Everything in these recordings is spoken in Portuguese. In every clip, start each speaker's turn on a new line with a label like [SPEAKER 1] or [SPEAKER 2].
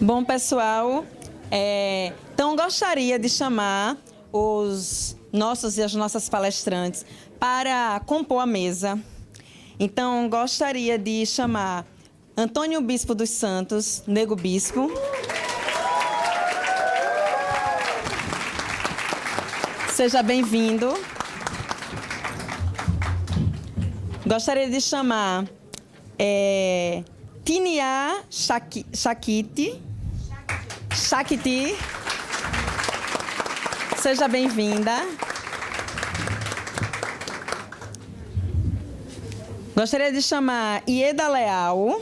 [SPEAKER 1] Bom, pessoal, então gostaria de chamar os nossos e as nossas palestrantes para compor a mesa. Então, gostaria de chamar Antônio Bispo dos Santos, Nego Bispo. Seja bem-vindo. Gostaria de chamar Tinia Shakiti. Seja bem-vinda. Gostaria de chamar Ieda Leal.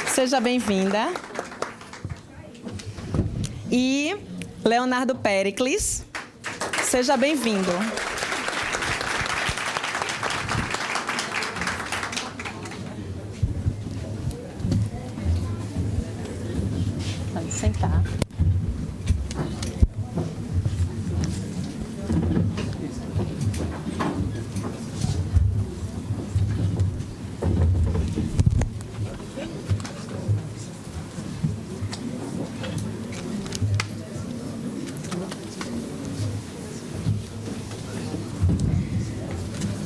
[SPEAKER 1] Seja bem-vinda. E Leonardo Péricles. Seja bem-vindo. Pode sentar.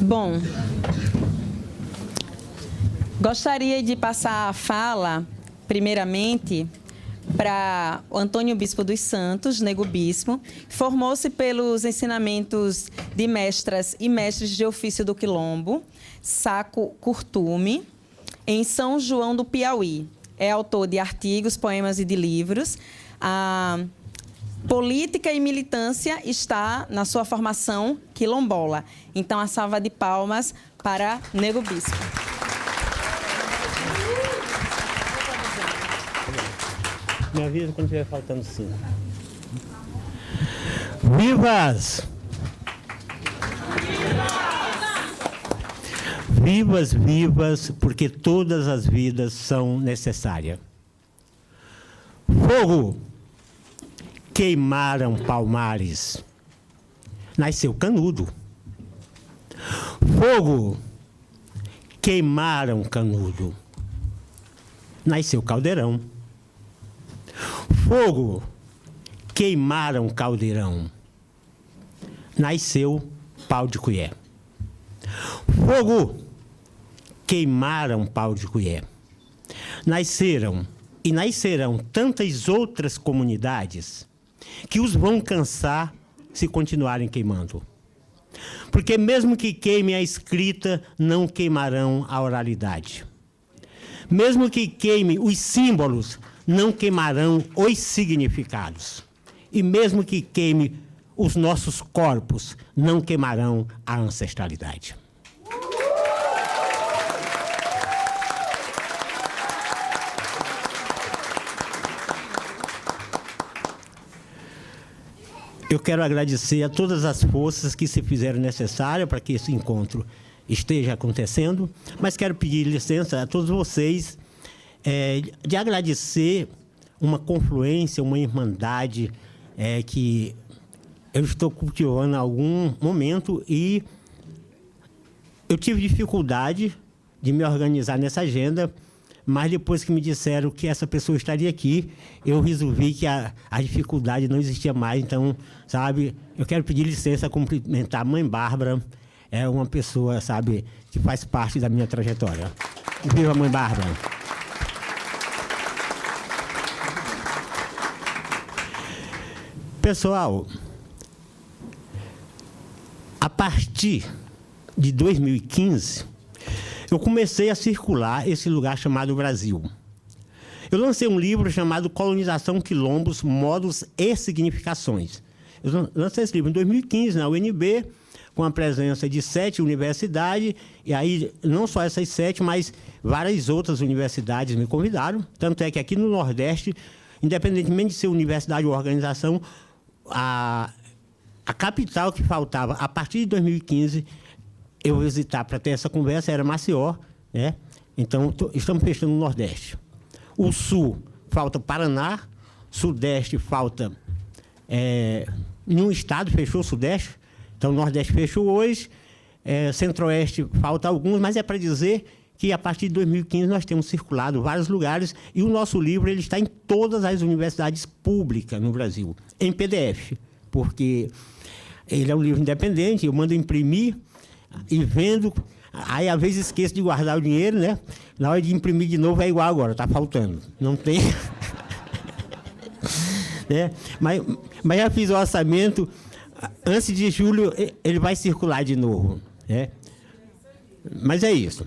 [SPEAKER 1] Bom, gostaria de passar a fala, primeiramente, para o Antônio Bispo dos Santos, Nego Bispo, que formou-se pelos ensinamentos de mestras e mestres de ofício do Quilombo, Saco Curtume, em São João do Piauí. É autor de artigos, poemas e de livros. A política e militância está na sua formação quilombola. Então, a salva de palmas para Nego Bispo.
[SPEAKER 2] Me avisa quando estiver faltando 5. Vivas! Vivas, vivas, porque todas as vidas são necessárias. Fogo! Queimaram Palmares. Nasceu Canudo. Fogo! Queimaram Canudo. Nasceu Caldeirão. Fogo! Queimaram Caldeirão. Nasceu Pau de Colher. Fogo! Queimaram Pau de Colher. Nasceram e nascerão tantas outras comunidades que os vão cansar se continuarem queimando. Porque mesmo que queimem a escrita, não queimarão a oralidade. Mesmo que queimem os símbolos, não queimarão os significados. E mesmo que queime os nossos corpos, não queimarão a ancestralidade. Eu quero agradecer a todas as forças que se fizeram necessárias para que esse encontro esteja acontecendo, mas quero pedir licença a todos vocês de agradecer uma confluência, uma irmandade que eu estou cultivando há algum momento e eu tive dificuldade de me organizar nessa agenda, mas depois que me disseram que essa pessoa estaria aqui, eu resolvi que a dificuldade não existia mais. Então, sabe, eu quero pedir licença a cumprimentar a mãe Bárbara. É uma pessoa, sabe, que faz parte da minha trajetória. Viva a mãe Bárbara! Pessoal, a partir de 2015, eu comecei a circular esse lugar chamado Brasil. Eu lancei um livro chamado Colonização, Quilombos, Modos e Significações. Eu lancei esse livro em 2015, na UNB, com a presença de 7 universidades, e aí não só essas 7, mas várias outras universidades me convidaram. Tanto é que aqui no Nordeste, independentemente de ser universidade ou organização, a capital que faltava, a partir de 2015, eu visitar para ter essa conversa era Maceió, né? Então, estamos fechando o Nordeste. O Sul, falta Paraná. Sudeste, falta... nenhum estado fechou o Sudeste. Então, o Nordeste fechou hoje. Centro-Oeste falta alguns, mas é para dizer que, a partir de 2015, nós temos circulado vários lugares e o nosso livro ele está em todas as universidades públicas no Brasil, em PDF, porque ele é um livro independente, eu mando imprimir e vendo, aí às vezes esqueço de guardar o dinheiro, né? Na hora de imprimir de novo é igual agora, está faltando, não tem... mas já fiz o orçamento, antes de julho ele vai circular de novo, né? Mas é isso.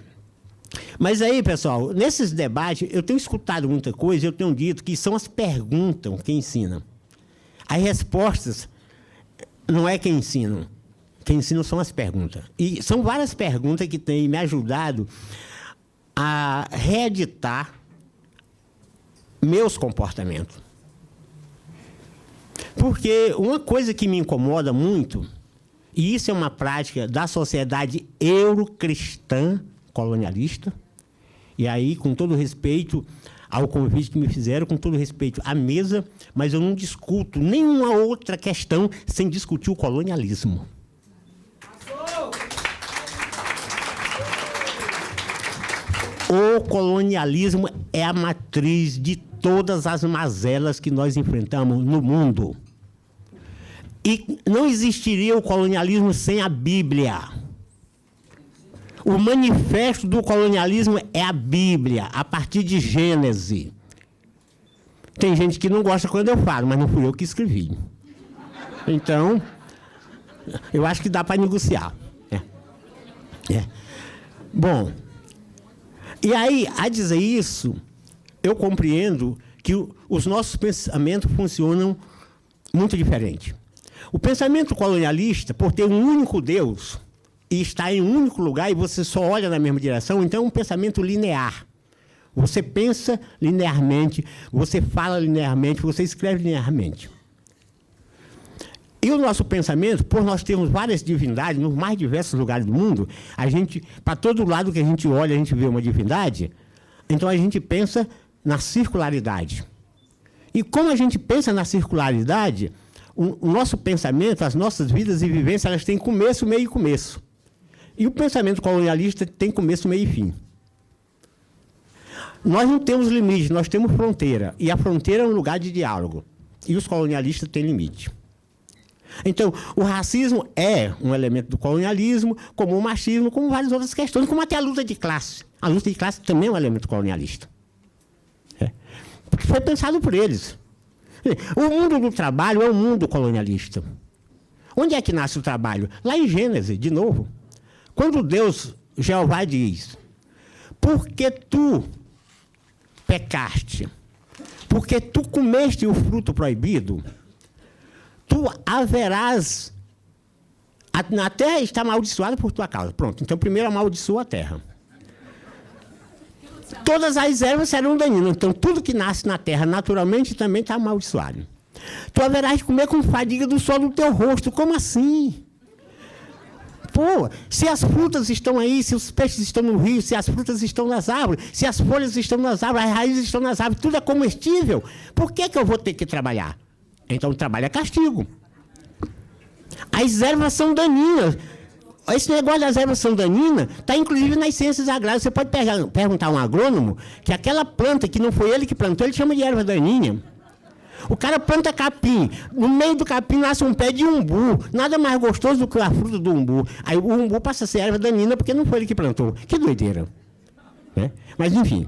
[SPEAKER 2] Mas aí, pessoal, nesses debates, eu tenho escutado muita coisa, eu tenho dito que são as perguntas que ensinam. As respostas não é quem ensina. Quem ensina são as perguntas. E são várias perguntas que têm me ajudado a reeditar meus comportamentos. Porque uma coisa que me incomoda muito, e isso é uma prática da sociedade eurocristã colonialista, e aí, com todo respeito ao convite que me fizeram, com todo respeito à mesa, mas eu não discuto nenhuma outra questão sem discutir o colonialismo. O colonialismo é a matriz de todas as mazelas que nós enfrentamos no mundo. E não existiria o colonialismo sem a Bíblia. O manifesto do colonialismo é a Bíblia, a partir de Gênesis. Tem gente que não gosta quando eu falo, mas não fui eu que escrevi. Então, eu acho que dá para negociar. Bom, e aí, a dizer isso, eu compreendo que os nossos pensamentos funcionam muito diferente. O pensamento colonialista, por ter um único Deus, e está em um único lugar e você só olha na mesma direção, então é um pensamento linear. Você pensa linearmente, você fala linearmente, você escreve linearmente. E o nosso pensamento, por nós termos várias divindades nos mais diversos lugares do mundo, para todo lado que a gente olha, a gente vê uma divindade, então a gente pensa na circularidade. E como a gente pensa na circularidade, o nosso pensamento, as nossas vidas e vivências, elas têm começo, meio e começo. E o pensamento colonialista tem começo, meio e fim. Nós não temos limite, nós temos fronteira. E a fronteira é um lugar de diálogo. E os colonialistas têm limite. Então, o racismo é um elemento do colonialismo, como o machismo, como várias outras questões, como até a luta de classe. A luta de classe também é um elemento colonialista. Porque foi pensado por eles. O mundo do trabalho é um mundo colonialista. Onde é que nasce o trabalho? Lá em Gênesis, de novo. Quando Deus, Jeová, diz, porque tu pecaste, porque tu comeste o fruto proibido, tu haverás, a terra está amaldiçoada por tua causa. Pronto, então primeiro amaldiçoa a terra. Todas as ervas serão daninhas, então tudo que nasce na terra naturalmente também está amaldiçoado. Tu haverás de comer com fadiga do sol do teu rosto. Como assim? Pô, se as frutas estão aí, se os peixes estão no rio, se as frutas estão nas árvores, se as folhas estão nas árvores, as raízes estão nas árvores, tudo é comestível, por que eu vou ter que trabalhar? Então o trabalho é castigo. As ervas são daninhas. Esse negócio das ervas são daninas está inclusive nas ciências agrárias. Você pode perguntar a um agrônomo que aquela planta que não foi ele que plantou, ele chama de erva daninha. O cara planta capim, no meio do capim nasce um pé de umbu, nada mais gostoso do que a fruta do umbu. Aí o umbu passa a ser erva daninha porque não foi ele que plantou. Que doideira. Né? Mas, enfim,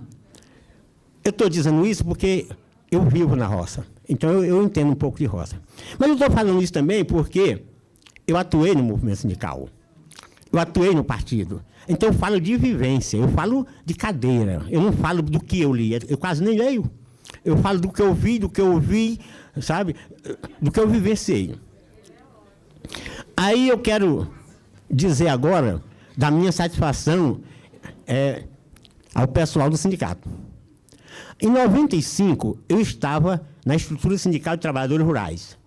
[SPEAKER 2] eu estou dizendo isso porque eu vivo na roça. Então, eu entendo um pouco de roça. Mas eu estou falando isso também porque eu atuei no movimento sindical. Eu atuei no partido. Então, eu falo de vivência, eu falo de cadeira. Eu não falo do que eu li, eu quase nem leio. Eu falo do que eu vi, do que eu ouvi, sabe? Do que eu vivenciei. Aí eu quero dizer agora da minha satisfação ao pessoal do sindicato. Em 95, eu estava na estrutura sindical de trabalhadores rurais.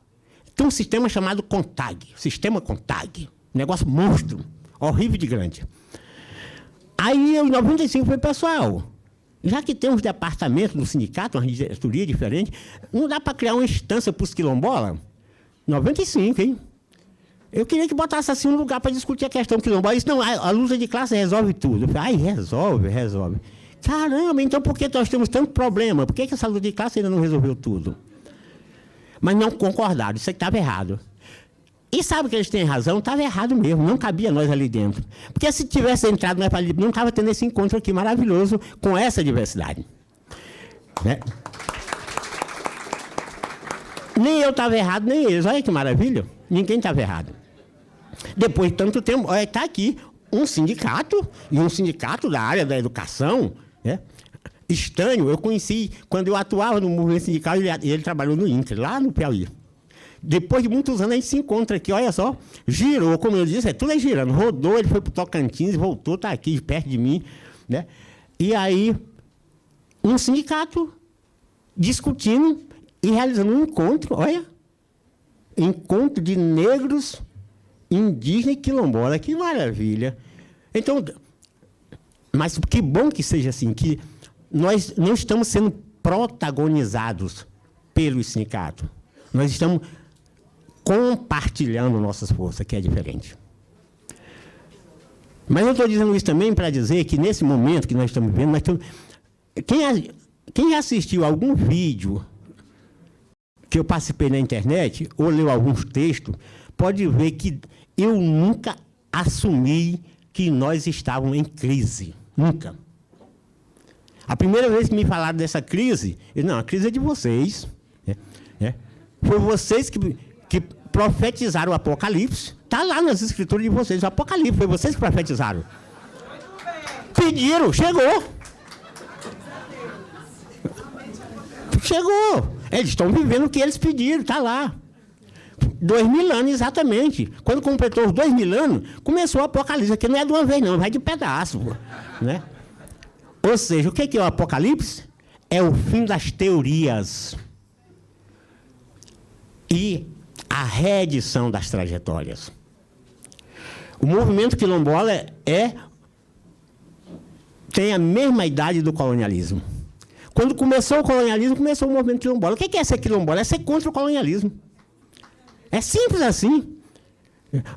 [SPEAKER 2] Tem um sistema chamado CONTAG, sistema CONTAG, um negócio monstro, horrível de grande. Aí, em 95, foi pessoal. Já que tem uns departamentos do sindicato, uma diretoria diferente, não dá para criar uma instância para os quilombolas? 95, hein? Eu queria que botasse assim um lugar para discutir a questão quilombola. Isso não, a luta de classe resolve tudo. Eu falei, resolve. Caramba, então por que nós temos tanto problema? Por que essa luta de classe ainda não resolveu tudo? Mas não concordaram, isso aí estava errado. E sabe que eles têm razão? Estava errado mesmo, não cabia nós ali dentro. Porque se tivesse entrado nós ali, não estava tendo esse encontro aqui maravilhoso com essa diversidade. Né? Nem eu estava errado, nem eles. Olha que maravilha. Ninguém estava errado. Depois de tanto tempo, olha, está aqui um sindicato, e um sindicato da área da educação, né? Estranho, eu conheci, quando eu atuava no movimento sindical, ele trabalhou no INCRA, lá no Piauí. Depois de muitos anos, a gente se encontra aqui, olha só, girou, como eu disse, tudo é girando, rodou, ele foi para o Tocantins, voltou, está aqui, perto de mim, né? E aí, um sindicato discutindo e realizando um encontro, olha, encontro de negros, indígenas e quilombola, que maravilha. Então, mas que bom que seja assim, que nós não estamos sendo protagonizados pelo sindicato, nós estamos compartilhando nossas forças, que é diferente. Mas eu estou dizendo isso também para dizer que, nesse momento que nós estamos vivendo, quem assistiu algum vídeo que eu participei na internet, ou leu alguns textos, pode ver que eu nunca assumi que nós estávamos em crise. Nunca. A primeira vez que me falaram dessa crise, não, a crise é de vocês. Foi vocês que profetizaram o Apocalipse. Está lá nas escrituras de vocês, o Apocalipse, foi vocês que profetizaram. Pediram, chegou. Chegou. Eles estão vivendo o que eles pediram, está lá. 2000 anos, exatamente. Quando completou os 2000 anos, começou o Apocalipse, que não é de uma vez, não, vai de pedaço. Né? Ou seja, o que é o Apocalipse? É o fim das teorias e a reedição das trajetórias. O movimento quilombola tem a mesma idade do colonialismo. Quando começou o colonialismo, começou o movimento quilombola. O que é ser quilombola? É ser contra o colonialismo. É simples assim.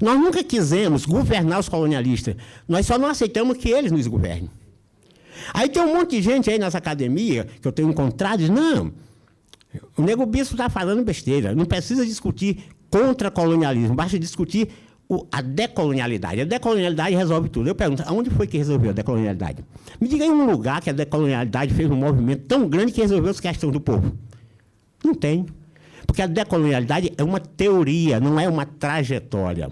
[SPEAKER 2] Nós nunca quisemos governar os colonialistas. Nós só não aceitamos que eles nos governem. Aí tem um monte de gente aí nessa academia, que eu tenho encontrado, diz, não, o Nego Bispo está falando besteira. Não precisa discutir contra colonialismo, basta discutir a decolonialidade. A decolonialidade resolve tudo. Eu pergunto, aonde foi que resolveu a decolonialidade? Me diga aí um lugar que a decolonialidade fez um movimento tão grande que resolveu as questões do povo. Não tem. Porque a decolonialidade é uma teoria, não é uma trajetória.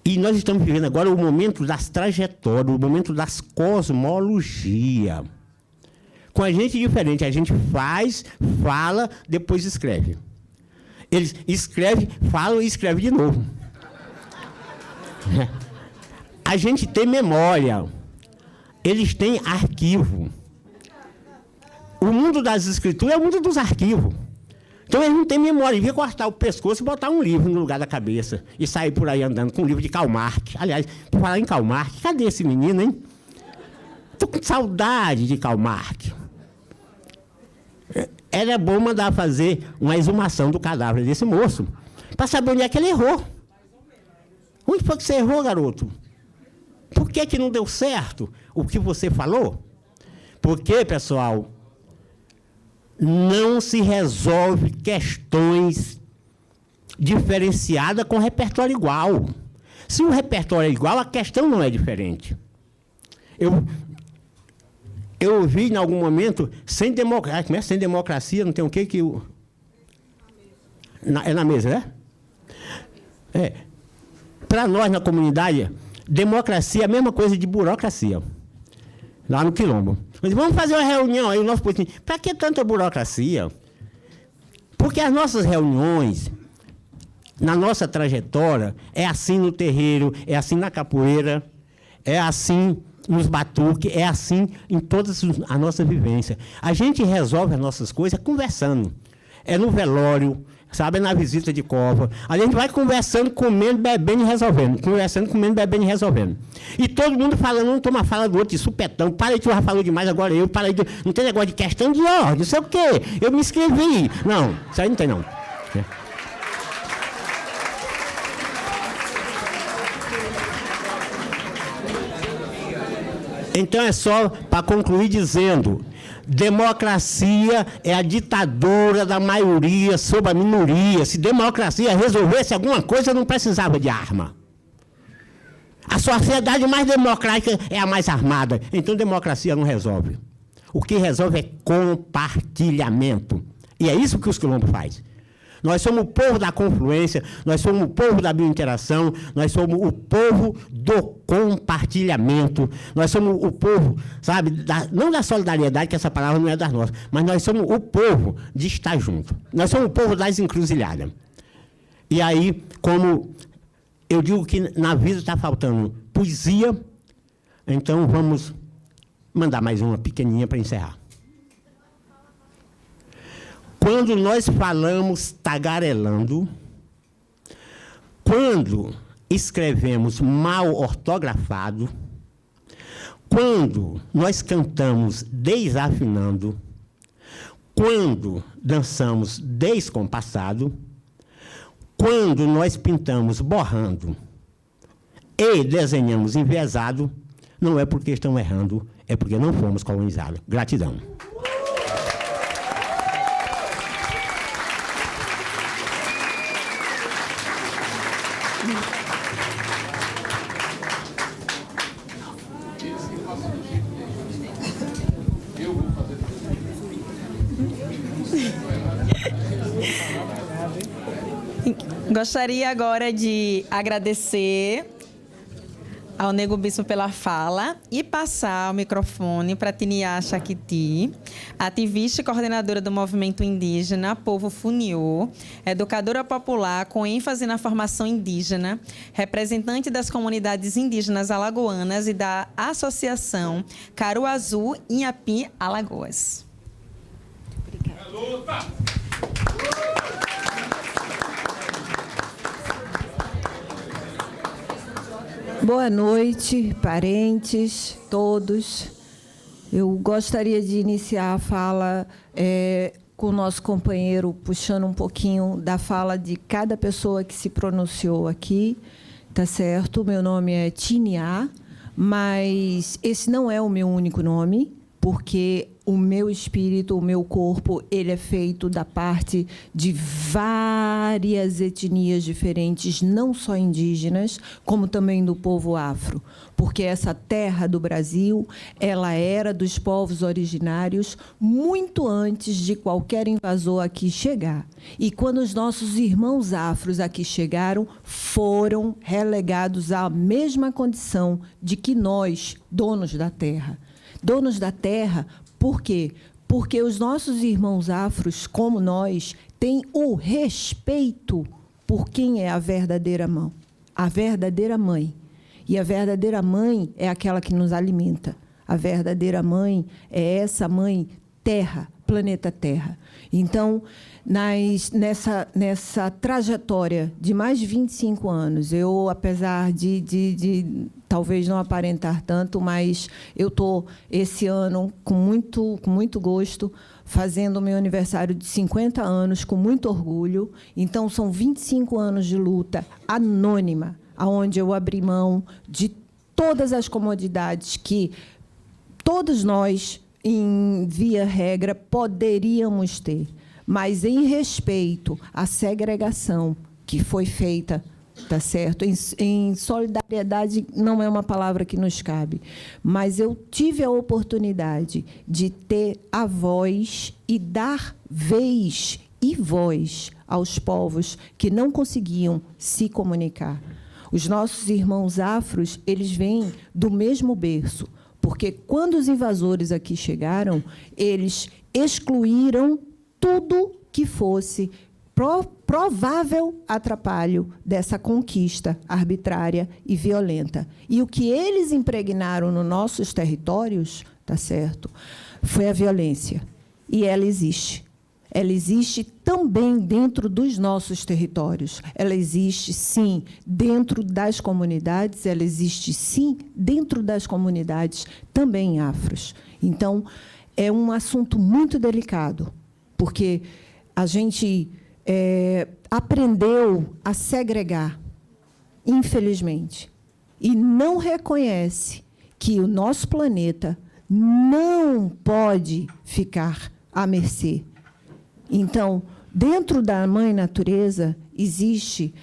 [SPEAKER 2] E nós estamos vivendo agora o momento das trajetórias, o momento das cosmologias. Com a gente diferente, a gente faz, fala, depois escreve. Eles escrevem, falam e escrevem de novo. A gente tem memória. Eles têm arquivo. O mundo das escrituras é o mundo dos arquivos. Então, eles não têm memória. Devia cortar o pescoço e botar um livro no lugar da cabeça. E sair por aí andando com um livro de Karl Marx. Aliás, por falar em Karl Marx, cadê esse menino, hein? Estou com saudade de Karl Marx. Era bom mandar fazer uma exumação do cadáver desse moço, para saber onde é que ele errou. Onde foi que você errou, garoto? Por que não deu certo o que você falou? Porque, pessoal, não se resolve questões diferenciadas com repertório igual. Se o repertório é igual, a questão não é diferente. Eu ouvi, em algum momento, sem democracia, não tem o quê que... É na mesa, né? Para nós, na comunidade, democracia é a mesma coisa de burocracia. Lá no Quilombo. Mas vamos fazer uma reunião aí, o nosso povo. Para que tanta burocracia? Porque as nossas reuniões, na nossa trajetória, é assim no terreiro, é assim na capoeira, é assim nos batuques, é assim em toda a nossa vivência. A gente resolve as nossas coisas conversando. É no velório, sabe, é na visita de cova. A gente vai conversando, comendo, bebendo e resolvendo. Conversando, comendo, bebendo e resolvendo. E todo mundo falando, um toma fala do outro de supetão. Para aí, tu já falou demais, agora eu. Para aí, não tem negócio de questão de ordem, não sei o quê. Eu me inscrevi. Não, isso aí não tem, não. Então, é só para concluir dizendo: democracia é a ditadura da maioria sobre a minoria. Se democracia resolvesse alguma coisa, não precisava de arma. A sociedade mais democrática é a mais armada. Então, democracia não resolve. O que resolve é compartilhamento. E é isso que os quilombos fazem. Nós somos o povo da confluência, nós somos o povo da biointeração, nós somos o povo do compartilhamento, nós somos o povo, sabe, não da solidariedade, que essa palavra não é das nossas, mas nós somos o povo de estar junto. Nós somos o povo das encruzilhadas. E aí, como eu digo que na vida está faltando poesia, então vamos mandar mais uma pequenininha para encerrar. Quando nós falamos tagarelando, quando escrevemos mal ortografado, quando nós cantamos desafinando, quando dançamos descompassado, quando nós pintamos borrando e desenhamos enviesado, não é porque estão errando, é porque não fomos colonizados. Gratidão.
[SPEAKER 1] Gostaria agora de agradecer ao Nego Bispo pela fala e passar o microfone para Tiniá Chaquiti, ativista e coordenadora do movimento indígena Povo Funiô, educadora popular com ênfase na formação indígena, representante das comunidades indígenas alagoanas e da Associação Caruazu Inhapi Alagoas. Obrigada.
[SPEAKER 3] Boa noite, parentes, todos. Eu gostaria de iniciar a fala com o nosso companheiro, puxando um pouquinho da fala de cada pessoa que se pronunciou aqui, tá certo? Meu nome é Tiniá, mas esse não é o meu único nome, porque o meu espírito, o meu corpo, ele é feito da parte de várias etnias diferentes, não só indígenas, como também do povo afro. Porque essa terra do Brasil, ela era dos povos originários muito antes de qualquer invasor aqui chegar. E quando os nossos irmãos afros aqui chegaram, foram relegados à mesma condição de que nós, donos da terra. Donos da terra, por quê? Porque os nossos irmãos afros, como nós, têm o respeito por quem é a verdadeira mãe. A verdadeira mãe. E a verdadeira mãe é aquela que nos alimenta. A verdadeira mãe é essa mãe terra, planeta Terra. Então, nessa trajetória de mais de 25 anos, eu, apesar de talvez não aparentar tanto, mas eu estou, esse ano, com muito gosto, fazendo o meu aniversário de 50 anos, com muito orgulho. Então, são 25 anos de luta anônima, onde eu abri mão de todas as comodidades que todos nós, em via regra, poderíamos ter, mas em respeito à segregação que foi feita, tá certo? Em solidariedade não é uma palavra que nos cabe, mas eu tive a oportunidade de ter a voz e dar vez e voz aos povos que não conseguiam se comunicar. Os nossos irmãos afros, eles vêm do mesmo berço, porque quando os invasores aqui chegaram, eles excluíram tudo que fosse provável atrapalho dessa conquista arbitrária e violenta. E o que eles impregnaram nos nossos territórios, tá certo, foi a violência. E ela existe. Ela existe também dentro dos nossos territórios. Ela existe, sim, dentro das comunidades, ela existe, sim, dentro das comunidades também afros. Então, é um assunto muito delicado, porque a gente aprendeu a segregar, infelizmente, e não reconhece que o nosso planeta não pode ficar à mercê. Então, dentro da Mãe Natureza, existe...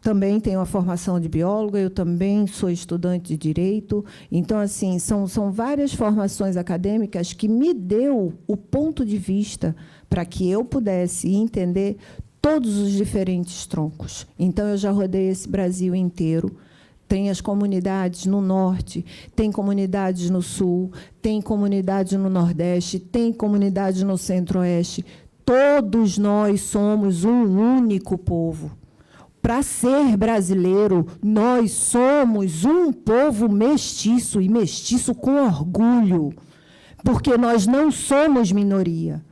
[SPEAKER 3] também tenho a formação de bióloga, eu também sou estudante de Direito. Então, assim, são várias formações acadêmicas que me deu o ponto de vista para que eu pudesse entender todos os diferentes troncos. Então, eu já rodei esse Brasil inteiro. Tem as comunidades no Norte, tem comunidades no Sul, tem comunidades no Nordeste, tem comunidades no Centro-Oeste. Todos nós somos um único povo. Para ser brasileiro, nós somos um povo mestiço, e mestiço com orgulho, porque nós não somos minoria.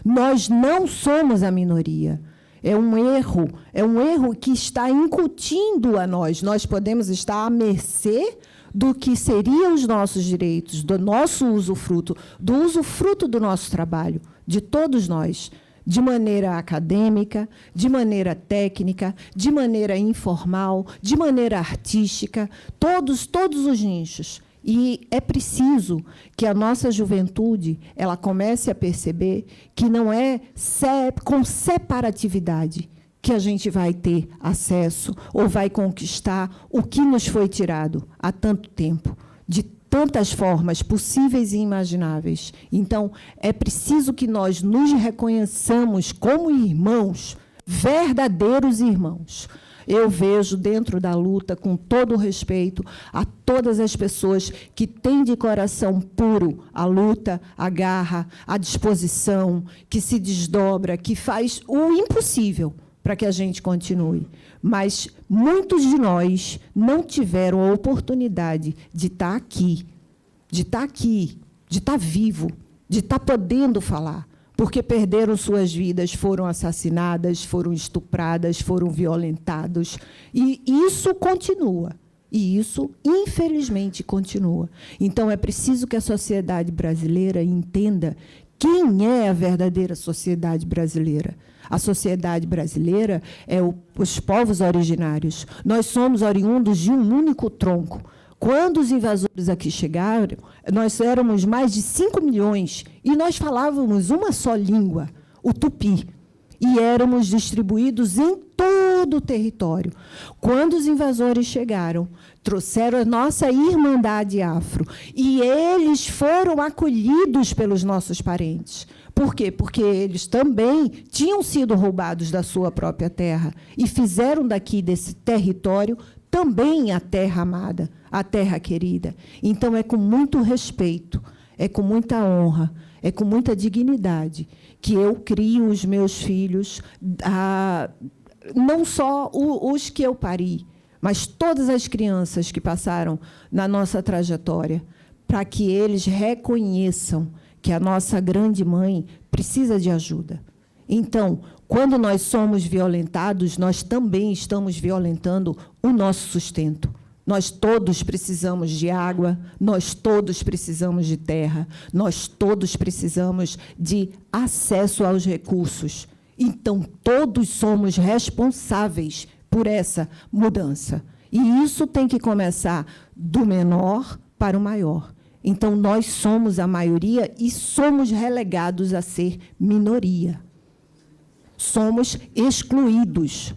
[SPEAKER 3] Nós não somos a minoria. É um erro que está incutindo a nós. Nós podemos estar à mercê do que seriam os nossos direitos, do nosso usufruto, do usufruto do nosso trabalho, de todos nós, de maneira acadêmica, de maneira técnica, de maneira informal, de maneira artística, todos os nichos. E é preciso que a nossa juventude ela comece a perceber que não é com separatividade que a gente vai ter acesso ou vai conquistar o que nos foi tirado há tanto tempo, de tantas formas possíveis e imagináveis. Então, é preciso que nós nos reconheçamos como irmãos, verdadeiros irmãos. Eu vejo dentro da luta, com todo o respeito a todas as pessoas que têm de coração puro a luta, a garra, a disposição, que se desdobra, que faz o impossível para que a gente continue. Mas muitos de nós não tiveram a oportunidade de estar aqui, de estar vivo, de estar podendo falar, porque perderam suas vidas, foram assassinadas, foram estupradas, foram violentados. E isso continua. E isso, infelizmente, continua. Então, é preciso que a sociedade brasileira entenda quem é a verdadeira sociedade brasileira. A sociedade brasileira é os povos originários. Nós somos oriundos de um único tronco. Quando os invasores aqui chegaram, nós éramos mais de 5 milhões e nós falávamos uma só língua, o tupi, e éramos distribuídos em todo o território. Quando os invasores chegaram, trouxeram a nossa irmandade afro e eles foram acolhidos pelos nossos parentes. Por quê? Porque eles também tinham sido roubados da sua própria terra e fizeram daqui, desse território, também a terra amada, a terra querida. Então, é com muito respeito, é com muita honra, é com muita dignidade que eu crio os meus filhos, não só os que eu pari, mas todas as crianças que passaram na nossa trajetória, para que eles reconheçam que a nossa grande mãe precisa de ajuda. Então, quando nós somos violentados, nós também estamos violentando o nosso sustento. Nós todos precisamos de água, nós todos precisamos de terra, nós todos precisamos de acesso aos recursos. Então, todos somos responsáveis por essa mudança. E isso tem que começar do menor para o maior. Então, nós somos a maioria e somos relegados a ser minoria. Somos excluídos.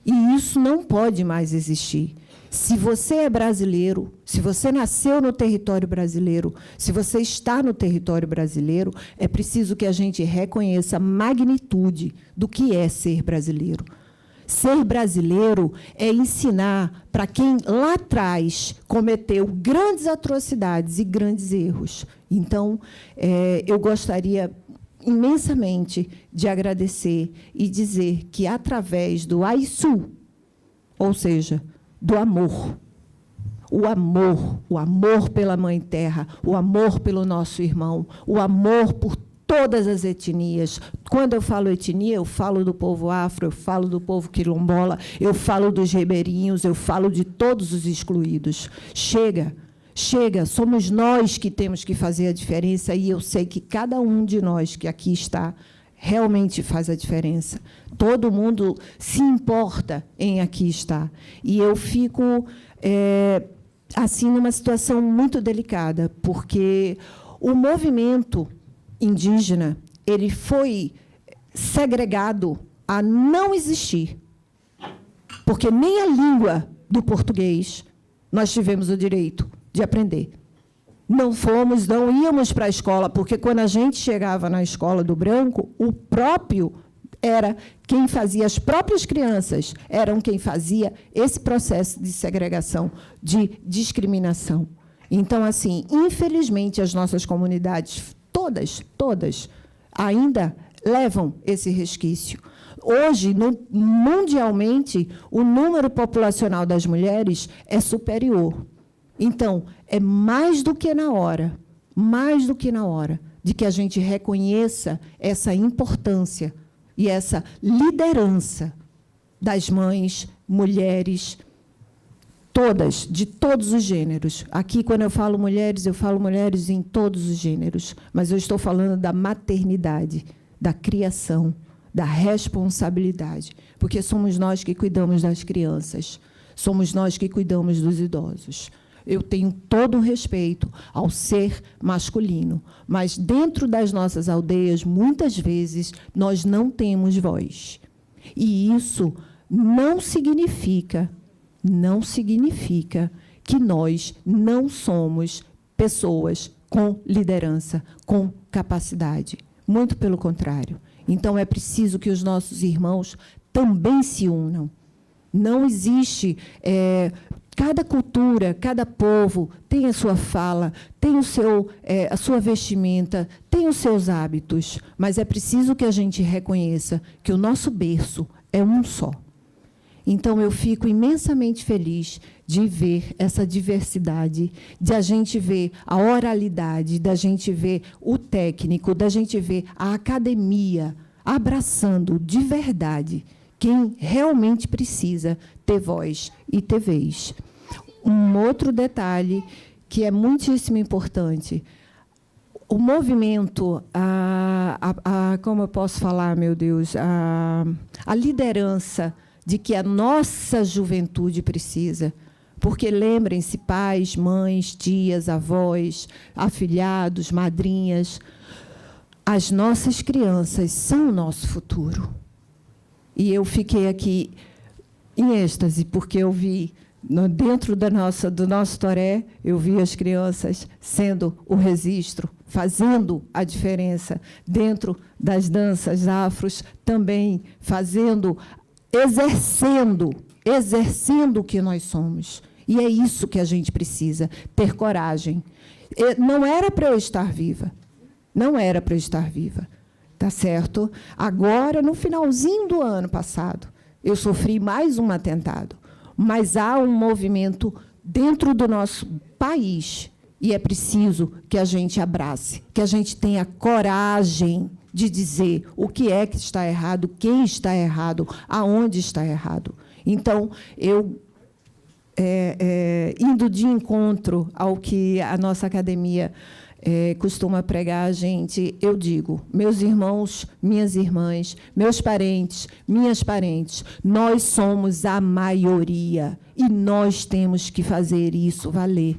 [SPEAKER 3] E isso não pode mais existir. Se você é brasileiro, se você nasceu no território brasileiro, se você está no território brasileiro, é preciso que a gente reconheça a magnitude do que é ser brasileiro. Ser brasileiro é ensinar para quem lá atrás cometeu grandes atrocidades e grandes erros. Então, eu gostaria imensamente de agradecer e dizer que, através do Aiçu, ou seja, do amor, o amor pela Mãe Terra, o amor pelo nosso irmão, o amor por todas as etnias. Quando eu falo etnia, eu falo do povo afro, eu falo do povo quilombola, eu falo dos ribeirinhos, eu falo de todos os excluídos. Chega, somos nós que temos que fazer a diferença, e eu sei que cada um de nós que aqui está realmente faz a diferença. Todo mundo se importa em aqui estar. E eu fico assim, numa situação muito delicada, porque o movimento indígena ele foi segregado a não existir, porque nem a língua do português nós tivemos o direito de aprender. Não íamos para a escola, porque quando a gente chegava na escola do branco, o próprio era quem fazia, as próprias crianças eram quem fazia esse processo de segregação, de discriminação. Então, assim, infelizmente, as nossas comunidades, todas, ainda levam esse resquício. Hoje, mundialmente, o número populacional das mulheres é superior. Então, é mais do que na hora de que a gente reconheça essa importância e essa liderança das mães, mulheres, todas, de todos os gêneros. Aqui, quando eu falo mulheres em todos os gêneros, mas eu estou falando da maternidade, da criação, da responsabilidade, porque somos nós que cuidamos das crianças, somos nós que cuidamos dos idosos. Eu tenho todo o respeito ao ser masculino, mas dentro das nossas aldeias, muitas vezes, nós não temos voz. E isso não significa que nós não somos pessoas com liderança, com capacidade. Muito pelo contrário. Então, é preciso que os nossos irmãos também se unam. Não existe... cada cultura, cada povo tem a sua fala, tem a sua vestimenta, tem os seus hábitos, mas é preciso que a gente reconheça que o nosso berço é um só. Então, eu fico imensamente feliz de ver essa diversidade, de a gente ver a oralidade, da gente ver o técnico, da gente ver a academia abraçando de verdade quem realmente precisa ter voz e ter vez. Um outro detalhe que é muitíssimo importante, o movimento, como eu posso falar, meu Deus, a liderança de que a nossa juventude precisa, porque lembrem-se, pais, mães, tias, avós, afilhados, madrinhas, as nossas crianças são o nosso futuro. E eu fiquei aqui em êxtase, porque eu vi, dentro do nosso toré, eu vi as crianças sendo o registro, fazendo a diferença. Dentro das danças afros, também exercendo o que nós somos. E é isso que a gente precisa, ter coragem. Não era para eu estar viva. Não era para eu estar viva. Tá certo? Agora, no finalzinho do ano passado, eu sofri mais um atentado. Mas há um movimento dentro do nosso país e é preciso que a gente abrace, que a gente tenha coragem de dizer o que é que está errado, quem está errado, aonde está errado. Então, eu, indo de encontro ao que a nossa academia costuma pregar, gente, eu digo, meus irmãos, minhas irmãs, meus parentes, minhas parentes, nós somos a maioria e nós temos que fazer isso valer.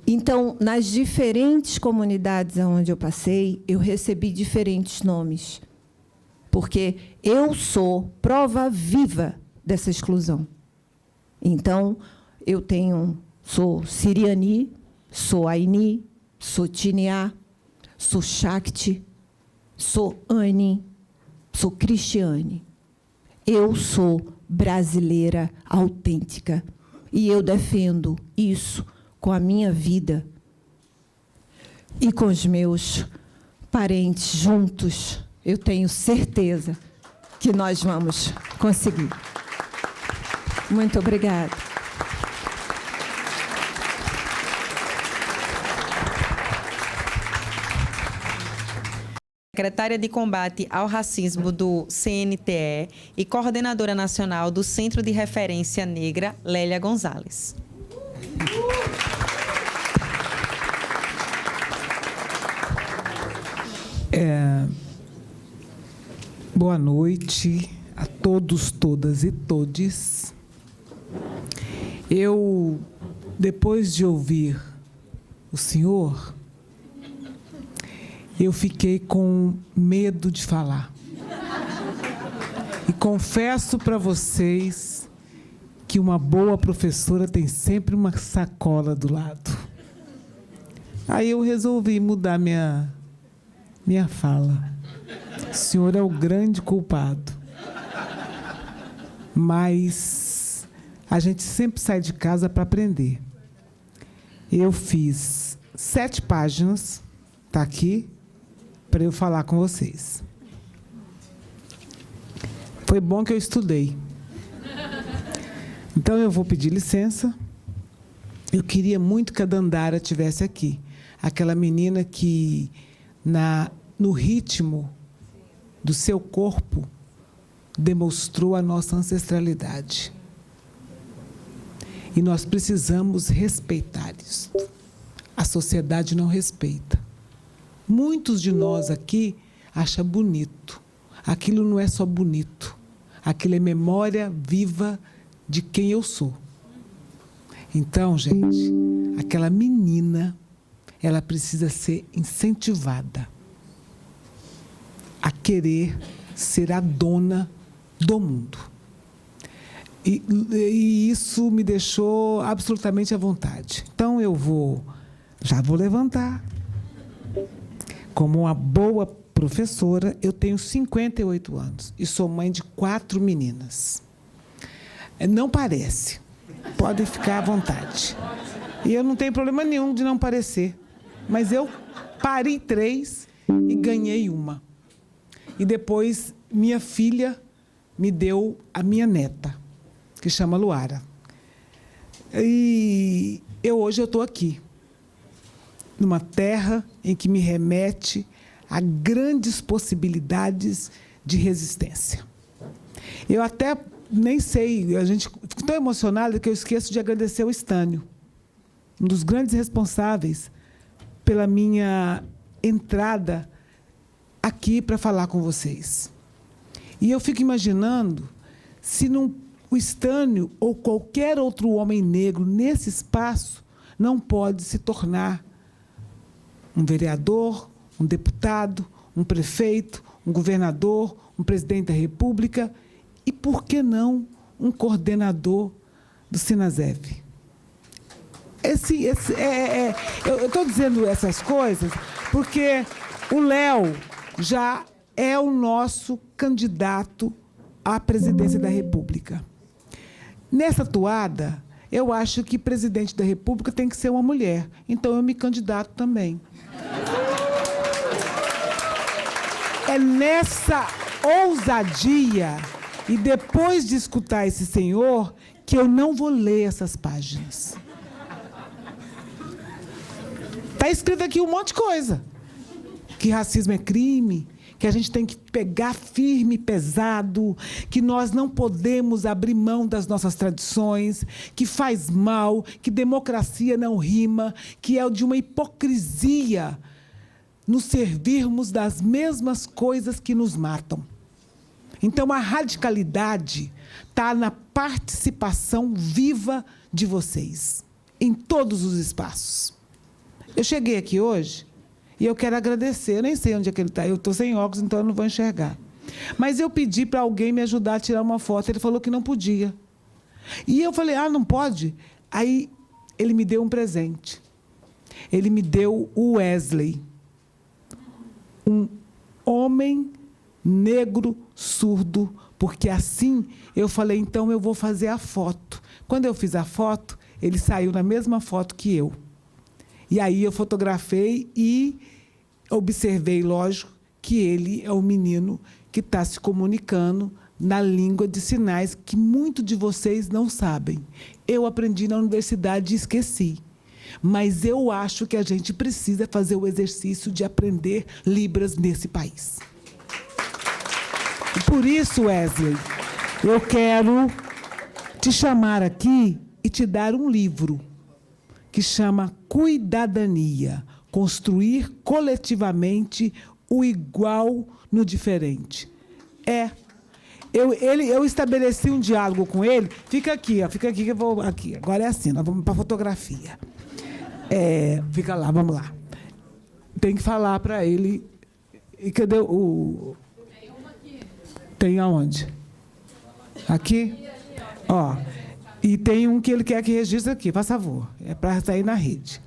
[SPEAKER 3] Então, nas diferentes comunidades onde eu passei, eu recebi diferentes nomes, porque eu sou prova viva dessa exclusão. Então, sou Siriani, sou Aini, sou Tiniá, sou Shakti, sou Anne, sou Cristiane. Eu sou brasileira autêntica e eu defendo isso com a minha vida e com os meus parentes juntos. Eu tenho certeza que nós vamos conseguir. Muito obrigada.
[SPEAKER 1] Secretária de Combate ao Racismo do CNTE e coordenadora nacional do Centro de Referência Negra, Lélia Gonzalez.
[SPEAKER 4] Boa noite a todos, todas e todes. Eu, depois de ouvir o senhor, eu fiquei com medo de falar. E confesso para vocês que uma boa professora tem sempre uma sacola do lado. Aí eu resolvi mudar minha fala. O senhor é o grande culpado. Mas a gente sempre sai de casa para aprender. Eu fiz 7 páginas, está aqui, para eu falar com vocês. Foi bom que eu estudei. Então, eu vou pedir licença. Eu queria muito que a Dandara estivesse aqui. Aquela menina que, no ritmo do seu corpo, demonstrou a nossa ancestralidade. E nós precisamos respeitar isso. A sociedade não respeita. Muitos de nós aqui acham bonito. Aquilo não é só bonito. Aquilo é memória viva de quem eu sou. Então, gente, aquela menina, ela precisa ser incentivada a querer ser a dona do mundo. E isso me deixou absolutamente à vontade. Então, já vou levantar. Como uma boa professora, eu tenho 58 anos e sou mãe de 4 meninas. Não parece. Podem ficar à vontade. E eu não tenho problema nenhum de não parecer. Mas eu pari 3 e ganhei uma. E depois, minha filha me deu a minha neta, que chama Luara. E hoje eu estou aqui, numa terra em que me remete a grandes possibilidades de resistência. Eu até nem sei, a gente fica tão emocionada que eu esqueço de agradecer ao Estânio, um dos grandes responsáveis pela minha entrada aqui para falar com vocês. E eu fico imaginando se o Estânio ou qualquer outro homem negro nesse espaço não pode se tornar um vereador, um deputado, um prefeito, um governador, um presidente da República e, por que não, um coordenador do Sinasef. Eu estou dizendo essas coisas porque o Léo já é o nosso candidato à presidência da República. Nessa toada, eu acho que presidente da República tem que ser uma mulher. Então, eu me candidato também. É nessa ousadia, e depois de escutar esse senhor, que eu não vou ler essas páginas. Está escrito aqui um monte de coisa. Que racismo é crime, que a gente tem que pegar firme e pesado, que nós não podemos abrir mão das nossas tradições, que faz mal, que democracia não rima, que é de uma hipocrisia nos servirmos das mesmas coisas que nos matam. Então, a radicalidade está na participação viva de vocês, em todos os espaços. Eu cheguei aqui hoje e eu quero agradecer. Eu nem sei onde é que ele está. Eu estou sem óculos, então eu não vou enxergar. Mas eu pedi para alguém me ajudar a tirar uma foto. Ele falou que não podia. E eu falei, não pode? Aí ele me deu um presente. Ele me deu o Wesley. Um homem negro surdo, porque assim eu falei, então eu vou fazer a foto. Quando eu fiz a foto, ele saiu na mesma foto que eu. E aí eu fotografei e observei, lógico, que ele é o menino que está se comunicando na língua de sinais que muitos de vocês não sabem. Eu aprendi na universidade e esqueci. Mas eu acho que a gente precisa fazer o exercício de aprender Libras nesse país. E por isso, Wesley, eu quero te chamar aqui e te dar um livro que chama Cuidadania, construir coletivamente o igual no diferente. Eu estabeleci um diálogo com ele. Fica aqui que eu vou aqui. Agora é assim, nós vamos para a fotografia. Fica lá, vamos lá. Tem que falar para ele. E cadê o... Tem uma aqui. Tem aonde? Aqui? Ó. E tem um que ele quer que registre aqui, por favor. É para sair na rede.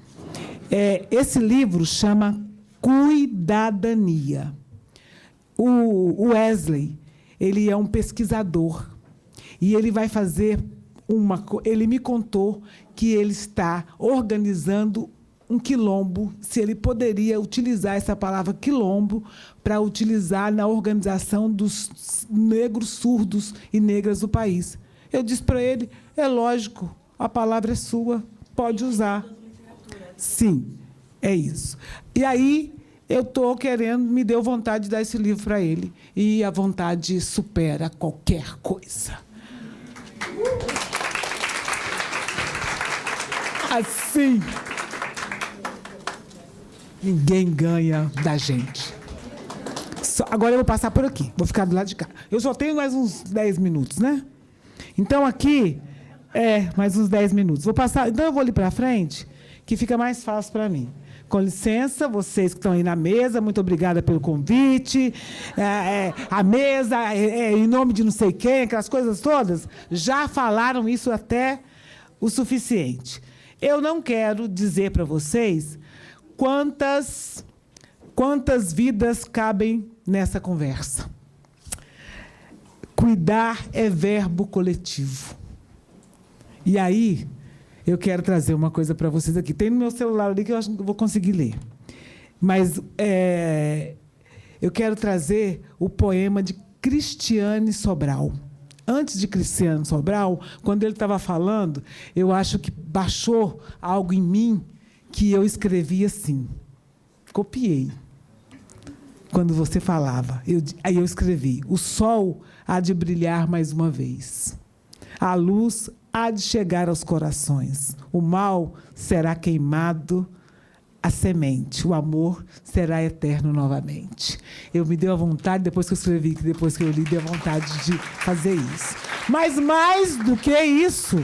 [SPEAKER 4] Esse livro chama Cuidadania. O Wesley, ele é um pesquisador. E ele vai fazer ele me contou que ele está organizando um quilombo, se ele poderia utilizar essa palavra quilombo para utilizar na organização dos negros surdos e negras do país. Eu disse para ele, é lógico, a palavra é sua, pode usar. Sim, é isso. E aí, eu estou querendo, me deu vontade de dar esse livro para ele. E a vontade supera qualquer coisa. Assim, ninguém ganha da gente. Agora eu vou passar por aqui, vou ficar do lado de cá. Eu só tenho mais uns 10 minutos, né? Então, aqui, mais uns 10 minutos. Vou passar, então eu vou ali para frente, que fica mais fácil para mim. Com licença, vocês que estão aí na mesa, muito obrigada pelo convite. A mesa, em nome de não sei quem, aquelas coisas todas, já falaram isso até o suficiente. Eu não quero dizer para vocês quantas vidas cabem nessa conversa. Cuidar é verbo coletivo. E aí, eu quero trazer uma coisa para vocês aqui. Tem no meu celular ali que eu acho que eu vou conseguir ler. Mas eu quero trazer o poema de Cristiane Sobral. Antes de Cristiane Sobral, quando ele estava falando, eu acho que baixou algo em mim que eu escrevi assim. Copiei. Quando você falava. Aí eu escrevi: o sol há de brilhar mais uma vez. A luz há de chegar aos corações. O mal será queimado, a semente. O amor será eterno novamente. Eu me deu a vontade, depois que eu escrevi, depois que eu li, deu a vontade de fazer isso. Mas mais do que isso,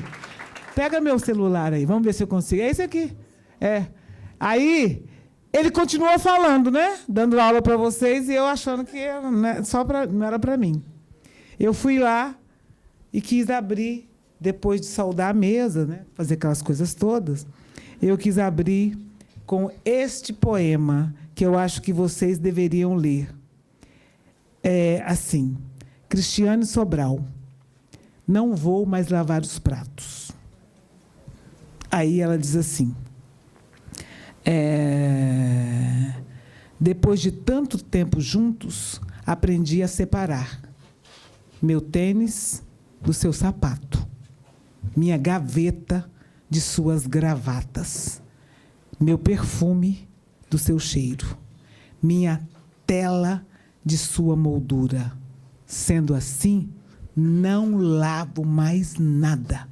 [SPEAKER 4] pega meu celular aí, vamos ver se eu consigo. É esse aqui. Aí, ele continuou falando, né? Dando aula para vocês e eu achando que não era para mim. Eu fui lá e quis abrir, depois de saudar a mesa, né? Fazer aquelas coisas todas, eu quis abrir com este poema que eu acho que vocês deveriam ler. Assim, Cristiane Sobral, não vou mais lavar os pratos. Aí ela diz assim, depois de tanto tempo juntos, aprendi a separar meu tênis do seu sapato, minha gaveta de suas gravatas, meu perfume do seu cheiro, minha tela de sua moldura. Sendo assim, não lavo mais nada.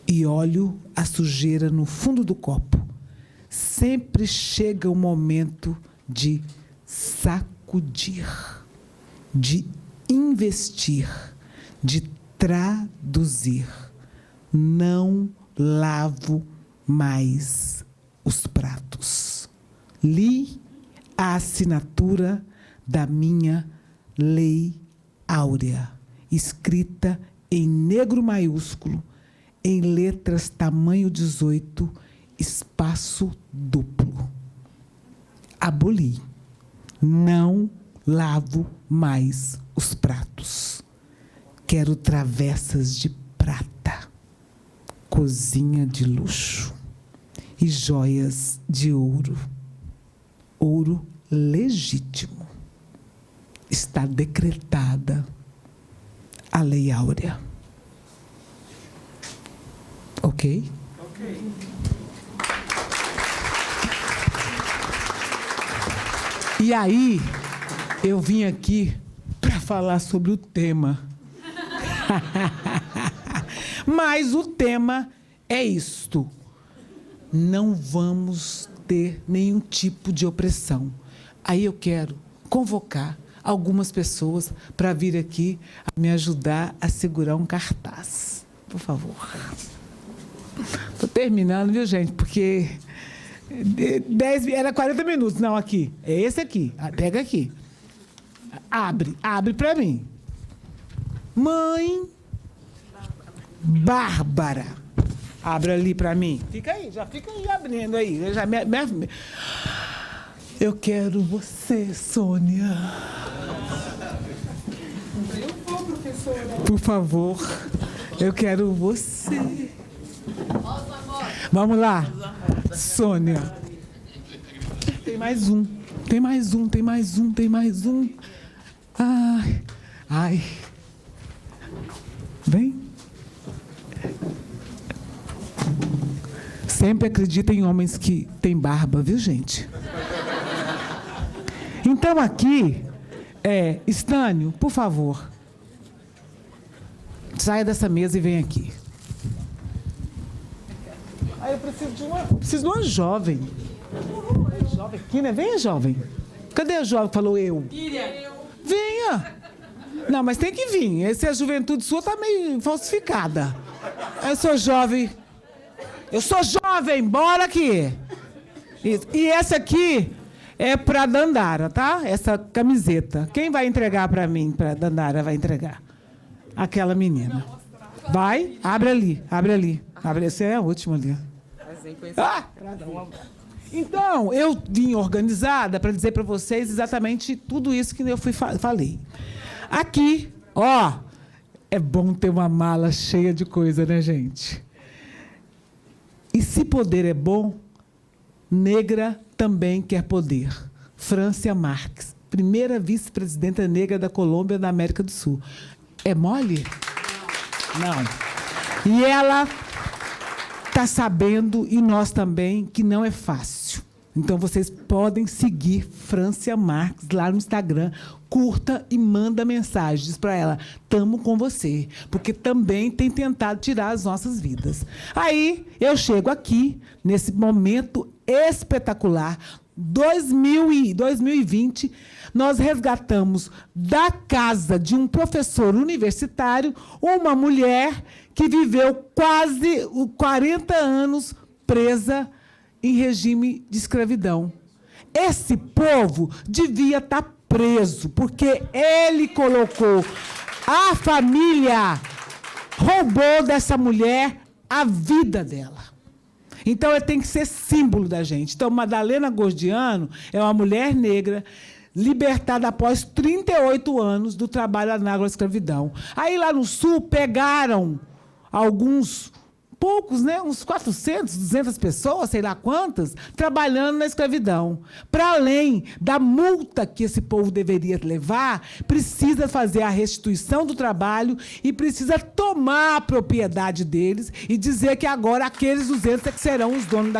[SPEAKER 4] E olho a sujeira no fundo do copo. Sempre chega o momento de sacudir, de investir, de traduzir. Não lavo mais os pratos. Li a assinatura da minha lei áurea, escrita em negro maiúsculo, em letras tamanho 18, espaço duplo. Aboli. Não lavo mais os pratos. Quero travessas de prata, cozinha de luxo e joias de ouro. Ouro legítimo. Está decretada a lei áurea. Ok? Ok. E aí, eu vim aqui para falar sobre o tema. Mas o tema é isto. Não vamos ter nenhum tipo de opressão. Aí eu quero convocar algumas pessoas para vir aqui me ajudar a segurar um cartaz. Por favor. Estou terminando, viu, gente? Porque 10, era 40 minutos. Não, aqui. É esse aqui. Pega aqui. Abre para mim. Mãe Bárbara. Abre ali para mim. Fica aí, já fica aí abrindo aí. Eu quero você, Sônia. Por favor, eu quero você. Vamos lá, Sônia. Tem mais um. Ai. Vem. Sempre acredita em homens que têm barba, viu, gente? Então, aqui, Estânio, por favor, saia dessa mesa e vem aqui. Eu preciso de uma jovem. Jovem aqui, né? Venha, jovem. Cadê a jovem que falou eu? Venha. Não, mas tem que vir. A juventude sua está meio falsificada. Eu sou jovem. Bora aqui. Isso. E essa aqui é para Dandara, tá? Essa camiseta. Quem vai entregar para mim? Para Dandara vai entregar. Aquela menina. Vai, abre ali. Essa é a última ali. Então, eu vim organizada para dizer para vocês exatamente tudo isso que eu falei. Aqui, é bom ter uma mala cheia de coisa, né, gente? E se poder é bom, negra também quer poder. Francia Márquez, primeira vice-presidenta negra da Colômbia da América do Sul. É mole? Não. E ela está sabendo, e nós também, que não é fácil. Então, vocês podem seguir Francia Márquez lá no Instagram, curta e manda mensagens para ela. Estamos com você, porque também tem tentado tirar as nossas vidas. Aí, eu chego aqui, nesse momento espetacular, 2020, nós resgatamos da casa de um professor universitário uma mulher que viveu quase 40 anos presa em regime de escravidão. Esse povo devia estar preso, porque ele colocou a família, roubou dessa mulher a vida dela. Então, ele tem que ser símbolo da gente. Então, Madalena Gordiano é uma mulher negra libertada após 38 anos do trabalho análogo à escravidão. Aí, lá no Sul, pegaram poucos, né? Uns 400, 200 pessoas, sei lá quantas, trabalhando na escravidão. Para além da multa que esse povo deveria levar, precisa fazer a restituição do trabalho e precisa tomar a propriedade deles e dizer que agora aqueles 200 é que serão os donos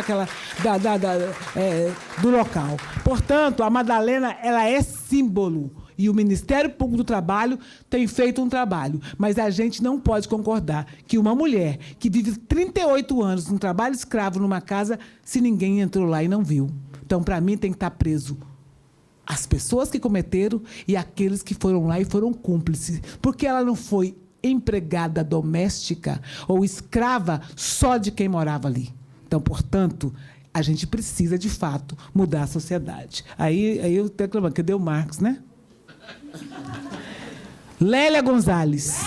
[SPEAKER 4] do local. Portanto, a Madalena, ela é símbolo. E o Ministério Público do Trabalho tem feito um trabalho. Mas a gente não pode concordar que uma mulher que vive 38 anos num trabalho escravo numa casa, se ninguém entrou lá e não viu. Então, para mim, tem que estar preso as pessoas que cometeram e aqueles que foram lá e foram cúmplices. Porque ela não foi empregada doméstica ou escrava só de quem morava ali. Então, portanto, a gente precisa, de fato, mudar a sociedade. Aí eu estou reclamando, cadê o Marcos, né? Lélia Gonzalez.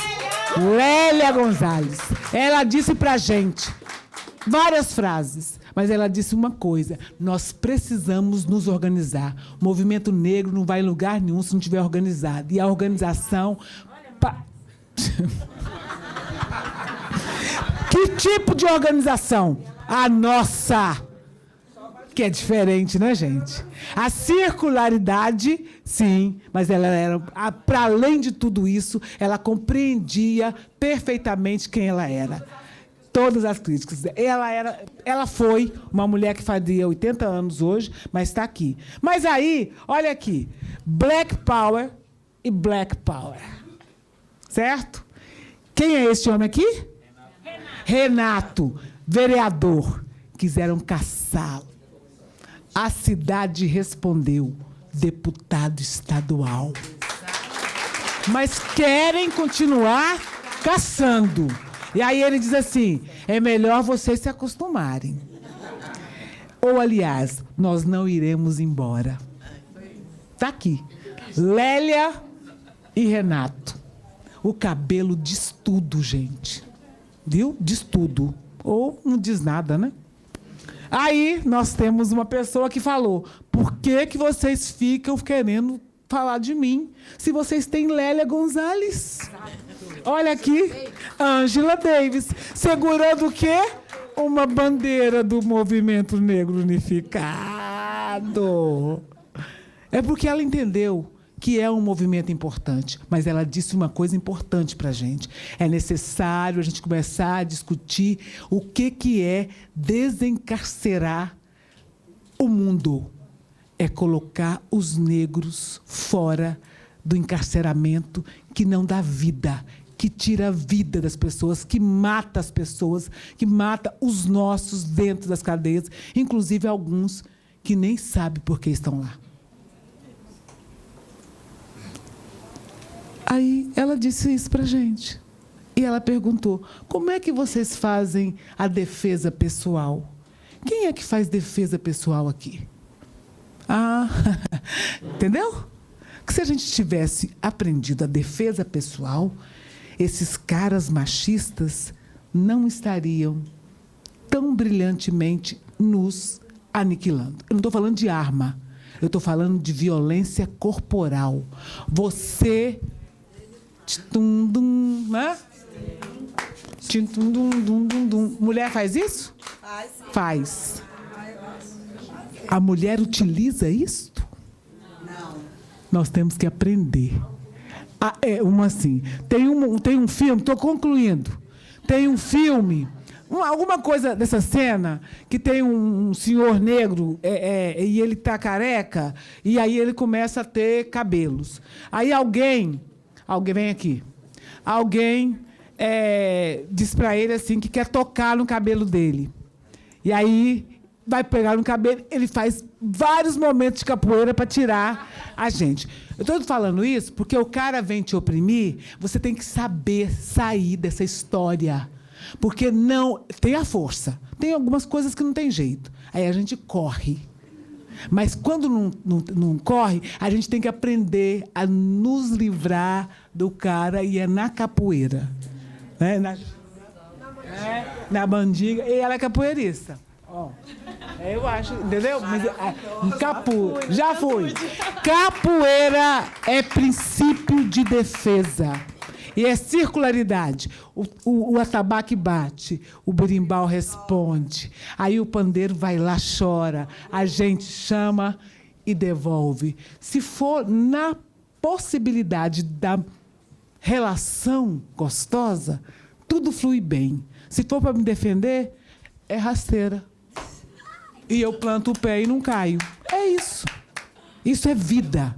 [SPEAKER 4] Ela disse para a gente várias frases, mas ela disse uma coisa: nós precisamos nos organizar. O movimento negro não vai em lugar nenhum se não estiver organizado. E a organização... Que tipo de organização? A nossa... que é diferente, né, gente? A circularidade, sim, mas ela era, para além de tudo isso, ela compreendia perfeitamente quem ela era. Todas as críticas. Ela foi uma mulher que fazia 80 anos hoje, mas está aqui. Mas aí, olha aqui, Black Power e Black Power. Certo? Quem é esse homem aqui? Renato, vereador. Quiseram caçá-lo. A cidade respondeu: deputado estadual. mas querem continuar caçando. E aí ele diz assim, é melhor vocês se acostumarem. Ou, aliás, nós não iremos embora. Está aqui. Lélia e Renato. O cabelo diz tudo, gente. Viu? Diz tudo. Ou não diz nada, né? Aí nós temos uma pessoa que falou, por que vocês ficam querendo falar de mim se vocês têm Lélia Gonzalez? Olha aqui, Angela Davis, segurando o quê? Uma bandeira do Movimento Negro Unificado. É porque ela entendeu que é um movimento importante, mas ela disse uma coisa importante para a gente. É necessário a gente começar a discutir o que é desencarcerar o mundo. É colocar os negros fora do encarceramento que não dá vida, que tira a vida das pessoas, que mata as pessoas, que mata os nossos dentro das cadeias, inclusive alguns que nem sabem por que estão lá. Aí ela disse isso para a gente. E ela perguntou, como é que vocês fazem a defesa pessoal? Quem é que faz defesa pessoal aqui? Ah, entendeu? Que se a gente tivesse aprendido a defesa pessoal, esses caras machistas não estariam tão brilhantemente nos aniquilando. Eu não estou falando de arma, eu estou falando de violência corporal. Você... né? Mulher faz isso? Faz. A mulher utiliza isto? Não. Nós temos que aprender. Tem um filme, estou concluindo. Tem um filme, alguma coisa dessa cena, que tem um senhor negro e ele está careca, e aí ele começa a ter cabelos. Aí alguém vem aqui. Alguém diz para ele assim que quer tocar no cabelo dele. E aí vai pegar no cabelo, ele faz vários momentos de capoeira para tirar a gente. Eu estou falando isso porque o cara vem te oprimir, você tem que saber sair dessa história. Porque não tem a força. Tem algumas coisas que não tem jeito. Aí a gente corre. Mas quando não corre, a gente tem que aprender a nos livrar do cara, e é na capoeira. Né? Na bandiga. E ela é capoeirista. Ó, eu acho, entendeu? Mas, já foi. Capoeira é princípio de defesa. E é circularidade. O atabaque bate, o berimbau responde. Aí o pandeiro vai lá, chora. A gente chama e devolve. Se for na possibilidade da relação gostosa, tudo flui bem. Se for para me defender, é rasteira. E eu planto o pé e não caio. É isso. Isso é vida.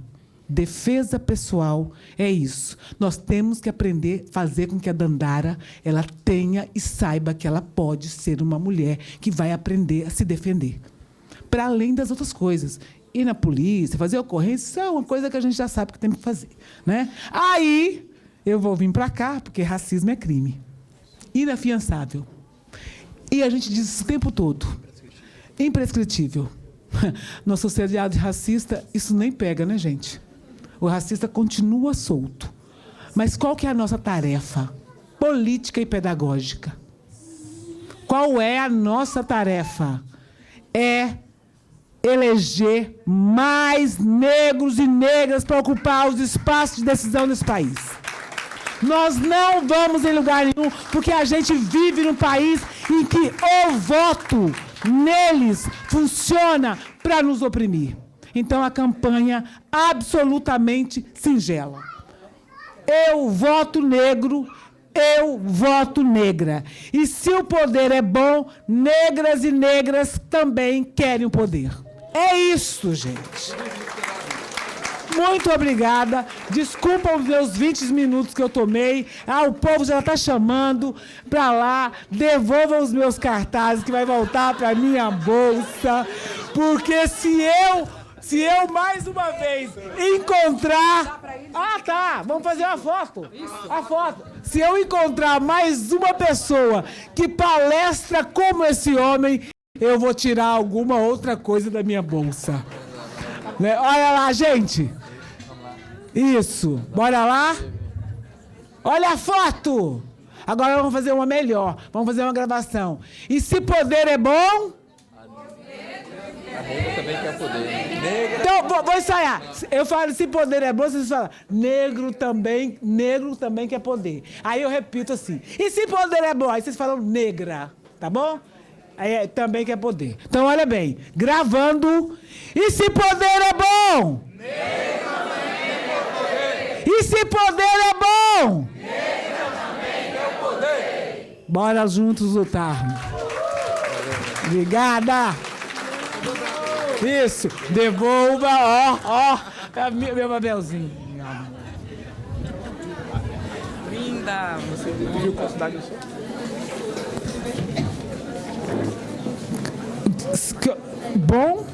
[SPEAKER 4] Defesa pessoal é isso. Nós temos que aprender a fazer com que a Dandara ela tenha e saiba que ela pode ser uma mulher que vai aprender a se defender. Para além das outras coisas. Ir na polícia, fazer ocorrência, isso é uma coisa que a gente já sabe que tem que fazer. Né? Aí, eu vou vir para cá, porque racismo é crime. Inafiançável. E a gente diz isso o tempo todo. Imprescritível. Na sociedade racista, isso nem pega, né, gente? O racista continua solto. Mas qual que é a nossa tarefa? Política e pedagógica. Qual é a nossa tarefa? É eleger mais negros e negras para ocupar os espaços de decisão desse país. Nós não vamos em lugar nenhum, porque a gente vive num país em que o voto neles funciona para nos oprimir. Então, a campanha absolutamente singela. Eu voto negro, eu voto negra. E se o poder é bom, negras e negras também querem o poder. É isso, gente. Muito obrigada. Desculpa os meus 20 minutos que eu tomei. O povo já está chamando para lá. Devolvam os meus cartazes que vai voltar para minha bolsa. Porque se Se eu mais uma vez encontrar... Ah, tá. Vamos fazer uma foto. A foto. Se eu encontrar mais uma pessoa que palestra como esse homem, eu vou tirar alguma outra coisa da minha bolsa. Né? Olha lá, gente. Isso. Bora lá. Olha a foto. Agora vamos fazer uma melhor. Vamos fazer uma gravação. E se poder é bom...
[SPEAKER 5] A negra também quer poder.
[SPEAKER 4] Então, vou ensaiar. Eu falo, se poder é bom, vocês falam, negro também quer poder. Aí eu repito assim, e se poder é bom? Aí vocês falam, negra, tá bom? Aí também quer poder. Então, olha bem, gravando, e se poder é bom? Negra também quer poder. E se poder é bom? Negra também quer poder. Bora juntos lutarmos. Obrigada. Isso, devolva, ó, meu papelzinho.
[SPEAKER 1] Linda!
[SPEAKER 4] Você viu qual cidade eu sou? Bom?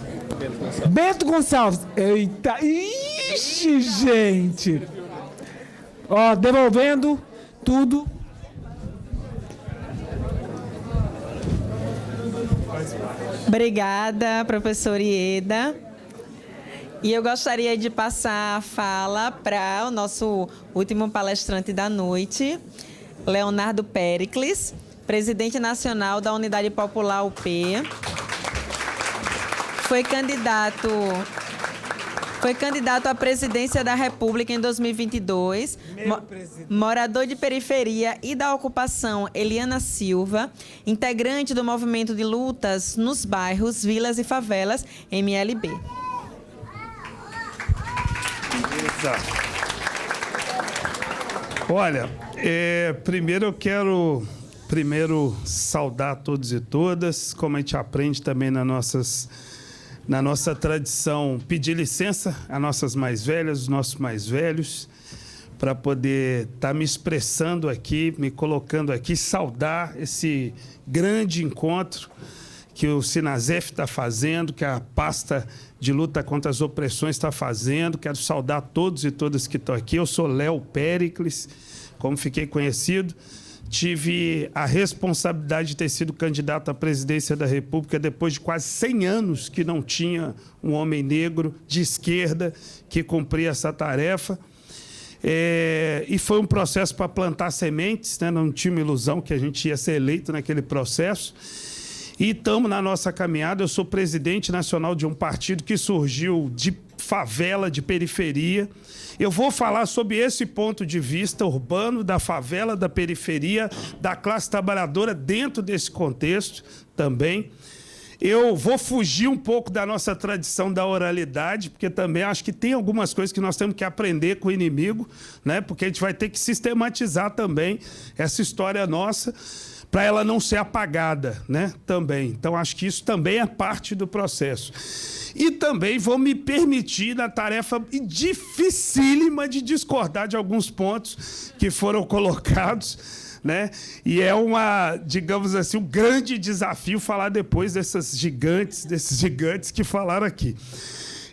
[SPEAKER 4] Bento Gonçalves. Eita, ixi, gente. Ó, devolvendo tudo.
[SPEAKER 1] Obrigada, professora Ieda. E eu gostaria de passar a fala para o nosso último palestrante da noite, Leonardo Péricles, presidente nacional da Unidade Popular UP. Foi candidato à presidência da República em 2022, morador de periferia e da ocupação Eliana Silva, integrante do movimento de lutas nos bairros, vilas e favelas, MLB.
[SPEAKER 6] Olha, primeiro eu quero saudar todos e todas, como a gente aprende também na nossa tradição, pedir licença às nossas mais velhas, os nossos mais velhos, para poder estar me expressando aqui, me colocando aqui, saudar esse grande encontro que o Sinasef está fazendo, que a pasta de luta contra as opressões está fazendo. Quero saudar todos e todas que estão aqui. Eu sou Léo Péricles, como fiquei conhecido. Tive a responsabilidade de ter sido candidato à presidência da República depois de quase 100 anos que não tinha um homem negro de esquerda que cumpria essa tarefa. E foi um processo para plantar sementes, né? Não tinha uma ilusão que a gente ia ser eleito naquele processo. E estamos na nossa caminhada. Eu sou presidente nacional de um partido que surgiu de favela, de periferia. Eu vou falar sobre esse ponto de vista urbano, da favela, da periferia, da classe trabalhadora dentro desse contexto também. Eu vou fugir um pouco da nossa tradição da oralidade, porque também acho que tem algumas coisas que nós temos que aprender com o inimigo, né? Porque a gente vai ter que sistematizar também essa história nossa, para ela não ser apagada, né? Também. Então, acho que isso também é parte do processo. E também vou me permitir na tarefa dificílima de discordar de alguns pontos que foram colocados, né? E é digamos assim, um grande desafio falar depois desses gigantes que falaram aqui.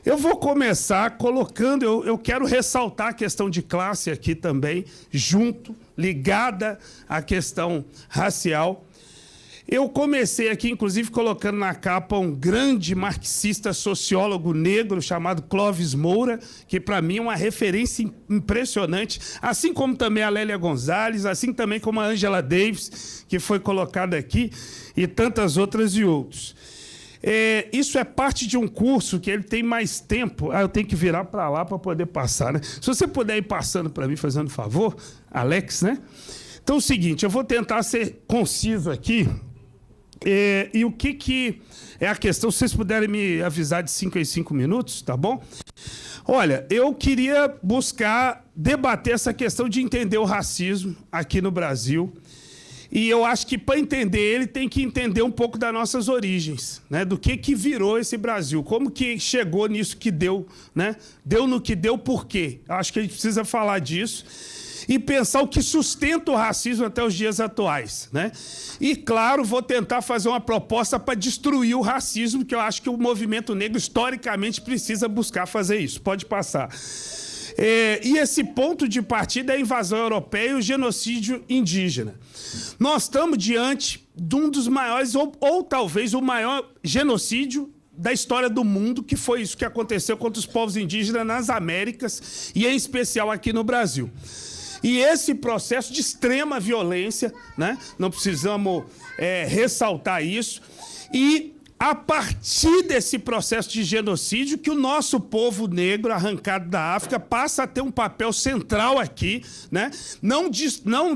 [SPEAKER 6] Eu vou começar colocando, eu quero ressaltar a questão de classe aqui também, ligada à questão racial. Eu comecei aqui, inclusive, colocando na capa um grande marxista sociólogo negro chamado Clóvis Moura, que, para mim, é uma referência impressionante, assim como também a Lélia Gonzalez, assim também como a Angela Davis, que foi colocada aqui, e tantas outras e outros. Isso é parte de um curso que ele tem mais tempo. Eu tenho que virar para lá para poder passar, né? Se você puder ir passando para mim, fazendo favor, Alex, né? Então, é o seguinte, eu vou tentar ser conciso aqui. E o que é a questão? Se vocês puderem me avisar de 5 em 5 minutos, tá bom? Olha, eu queria buscar debater essa questão de entender o racismo aqui no Brasil. E eu acho que, para entender ele, tem que entender um pouco das nossas origens, né? Do que virou esse Brasil, como que chegou nisso que deu, né? Deu no que deu, por quê? Eu acho que a gente precisa falar disso. e pensar o que sustenta o racismo até os dias atuais, né? E, claro, vou tentar fazer uma proposta para destruir o racismo, que eu acho que o movimento negro, historicamente, precisa buscar fazer isso. Pode passar. E esse ponto de partida é a invasão europeia e o genocídio indígena. Nós estamos diante de um dos maiores, ou talvez o maior genocídio da história do mundo, que foi isso que aconteceu contra os povos indígenas nas Américas, e em especial aqui no Brasil. E esse processo de extrema violência, né? Não precisamos ressaltar isso, e a partir desse processo de genocídio que o nosso povo negro arrancado da África passa a ter um papel central aqui, né? Não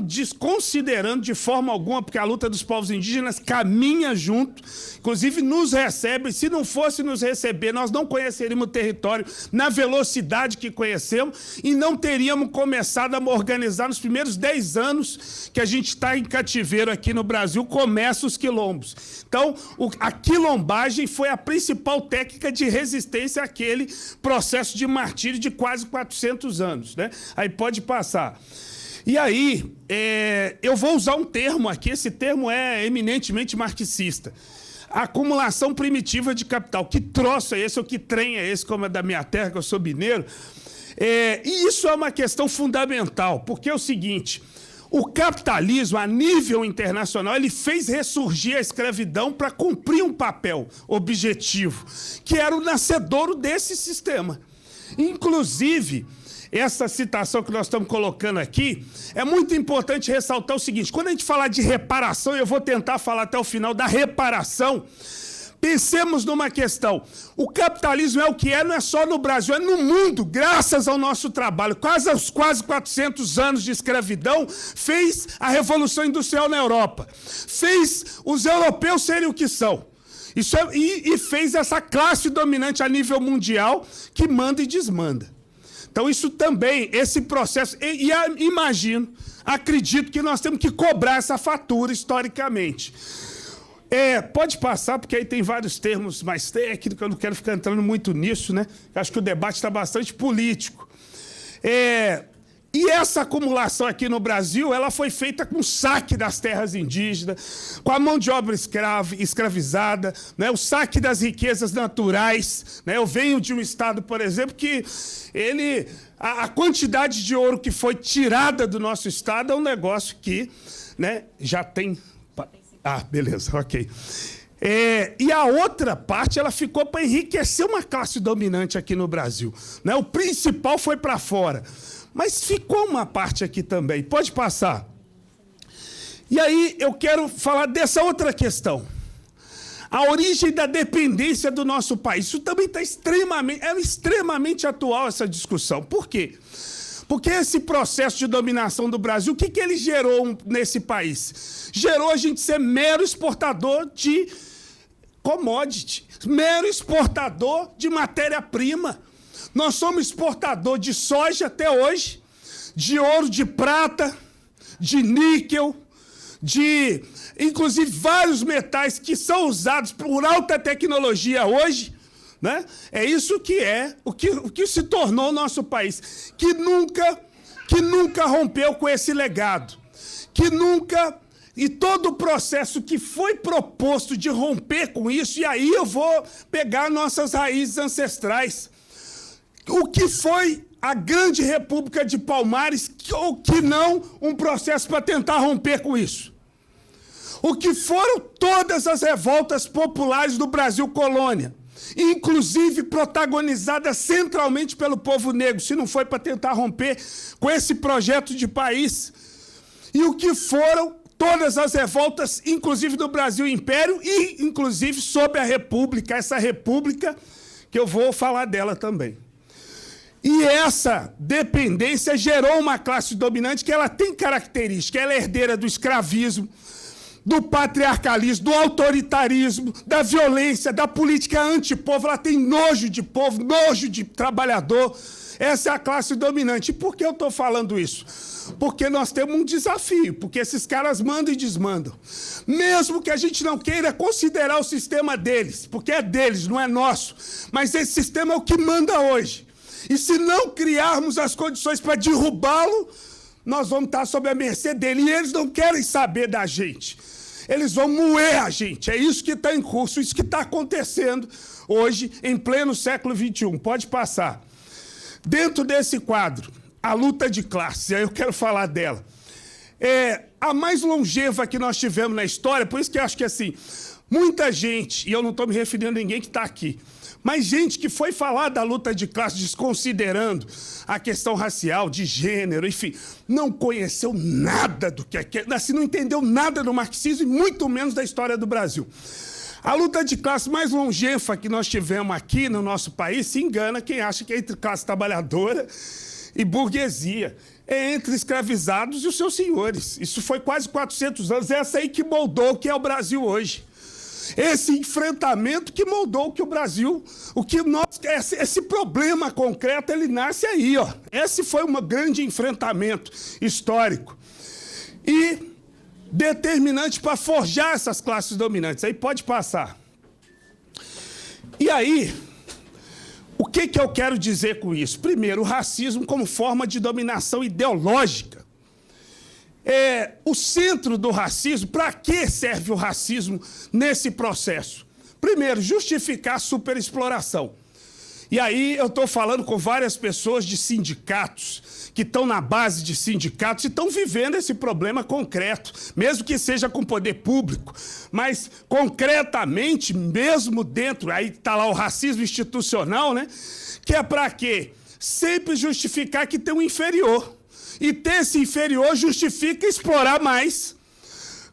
[SPEAKER 6] desconsiderando de forma alguma, porque a luta dos povos indígenas caminha junto, inclusive nos recebe. Se não fosse nos receber, nós não conheceríamos o território na velocidade que conhecemos e não teríamos começado a organizar nos primeiros 10 anos que a gente está em cativeiro aqui no Brasil, começa os quilombos. Então, a quilombagem foi a principal técnica de resistência àquele processo de martírio de quase 400 anos, né? Aí pode passar. E aí, eu vou usar um termo aqui, esse termo é eminentemente marxista. A acumulação primitiva de capital. Que troço é esse, ou que trem é esse, como é da minha terra, que eu sou mineiro? E isso é uma questão fundamental, porque é o seguinte: o capitalismo, a nível internacional, ele fez ressurgir a escravidão para cumprir um papel objetivo, que era o nascedouro desse sistema. Inclusive, essa citação que nós estamos colocando aqui, é muito importante ressaltar o seguinte: quando a gente falar de reparação, eu vou tentar falar até o final da reparação, pensemos numa questão. O capitalismo é o que é, não é só no Brasil, é no mundo, graças ao nosso trabalho. Quase 400 anos de escravidão fez a Revolução Industrial na Europa. Fez os europeus serem o que são. E fez essa classe dominante a nível mundial que manda e desmanda. Então, isso também, esse processo... Imagino, acredito que nós temos que cobrar essa fatura historicamente. Pode passar, porque aí tem vários termos mais técnicos, eu não quero ficar entrando muito nisso, né? Acho que o debate está bastante político. E essa acumulação aqui no Brasil, ela foi feita com o saque das terras indígenas, com a mão de obra escravizada, né? O saque das riquezas naturais, né? Eu venho de um estado, por exemplo, que a quantidade de ouro que foi tirada do nosso estado é um negócio que, né, já tem... beleza, ok. E a outra parte, ela ficou para enriquecer uma classe dominante aqui no Brasil, né? O principal foi para fora. Mas ficou uma parte aqui também. Pode passar. E aí eu quero falar dessa outra questão. A origem da dependência do nosso país. Isso também está extremamente atual, essa discussão. Por quê? Porque esse processo de dominação do Brasil, o que ele gerou nesse país? Gerou a gente ser mero exportador de commodity, mero exportador de matéria-prima. Nós somos exportador de soja até hoje, de ouro, de prata, de níquel, de, inclusive, vários metais que são usados por alta tecnologia hoje, né? É isso que o que se tornou o nosso país, que nunca rompeu com esse legado, e todo o processo que foi proposto de romper com isso, e aí eu vou pegar nossas raízes ancestrais. O que foi a grande República de Palmares, ou que não um processo para tentar romper com isso? O que foram todas as revoltas populares do Brasil colônia, inclusive protagonizadas centralmente pelo povo negro, se não foi para tentar romper com esse projeto de país? E o que foram todas as revoltas, inclusive do Brasil Império e, inclusive, sob a República, essa República que eu vou falar dela também. E essa dependência gerou uma classe dominante que ela tem características, ela é herdeira do escravismo, do patriarcalismo, do autoritarismo, da violência, da política antipovo, ela tem nojo de povo, nojo de trabalhador. Essa é a classe dominante. E por que eu estou falando isso? Porque nós temos um desafio, porque esses caras mandam e desmandam. Mesmo que a gente não queira considerar o sistema deles, porque é deles, não é nosso, mas esse sistema é o que manda hoje. E se não criarmos as condições para derrubá-lo, nós vamos estar sob a mercê dele. E eles não querem saber da gente. Eles vão moer a gente. É isso que está em curso, isso que está acontecendo hoje, em pleno século XXI. Pode passar. Dentro desse quadro, a luta de classes, aí eu quero falar dela. É a mais longeva que nós tivemos na história, por isso que eu acho que, assim, muita gente, e eu não estou me referindo a ninguém que está aqui, mas gente que foi falar da luta de classes desconsiderando a questão racial, de gênero, enfim, não conheceu nada do que é, assim, não entendeu nada do marxismo e muito menos da história do Brasil. A luta de classe mais longeva que nós tivemos aqui no nosso país, se engana quem acha que é entre classe trabalhadora e burguesia. É entre escravizados e os seus senhores. Isso foi quase 400 anos. É essa aí que moldou o que é o Brasil hoje. Esse enfrentamento que moldou o que o Brasil... esse problema concreto, ele nasce aí, ó. Esse foi um grande enfrentamento histórico. E determinante para forjar essas classes dominantes. Aí pode passar. E aí, o que eu quero dizer com isso? Primeiro, o racismo como forma de dominação ideológica. O centro do racismo, para que serve o racismo nesse processo? Primeiro, justificar a superexploração. E aí eu estou falando com várias pessoas de sindicatos, que estão na base de sindicatos e estão vivendo esse problema concreto, mesmo que seja com poder público, mas concretamente, mesmo dentro, aí está lá o racismo institucional, né? Que é para quê? Sempre justificar que tem um inferior. E ter esse inferior justifica explorar mais,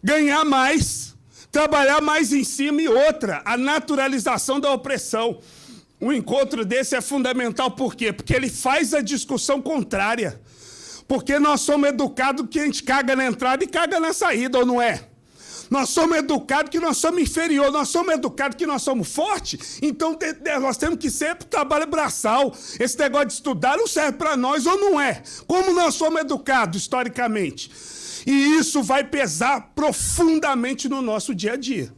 [SPEAKER 6] ganhar mais, trabalhar mais em cima. E outra, a naturalização da opressão. Um encontro desse é fundamental, por quê? Porque ele faz a discussão contrária. Porque nós somos educados que a gente caga na entrada e caga na saída, ou não é? Nós somos educados que nós somos inferior, nós somos educados que nós somos fortes, então nós temos que ser trabalho braçal. Esse negócio de estudar não serve para nós, ou não é? Como nós somos educados, historicamente? E isso vai pesar profundamente no nosso dia a dia.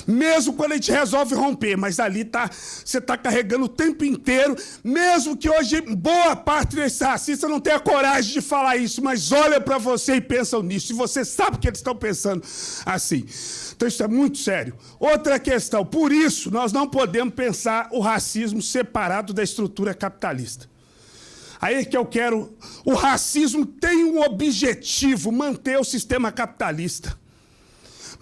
[SPEAKER 6] Mesmo quando a gente resolve romper, mas ali você está carregando o tempo inteiro, mesmo que hoje boa parte desses racistas não tenha coragem de falar isso, mas olha para você e pensam nisso, e você sabe que eles estão pensando assim. Então isso é muito sério. Outra questão, por isso nós não podemos pensar o racismo separado da estrutura capitalista. Aí que eu quero... O racismo tem um objetivo, manter o sistema capitalista.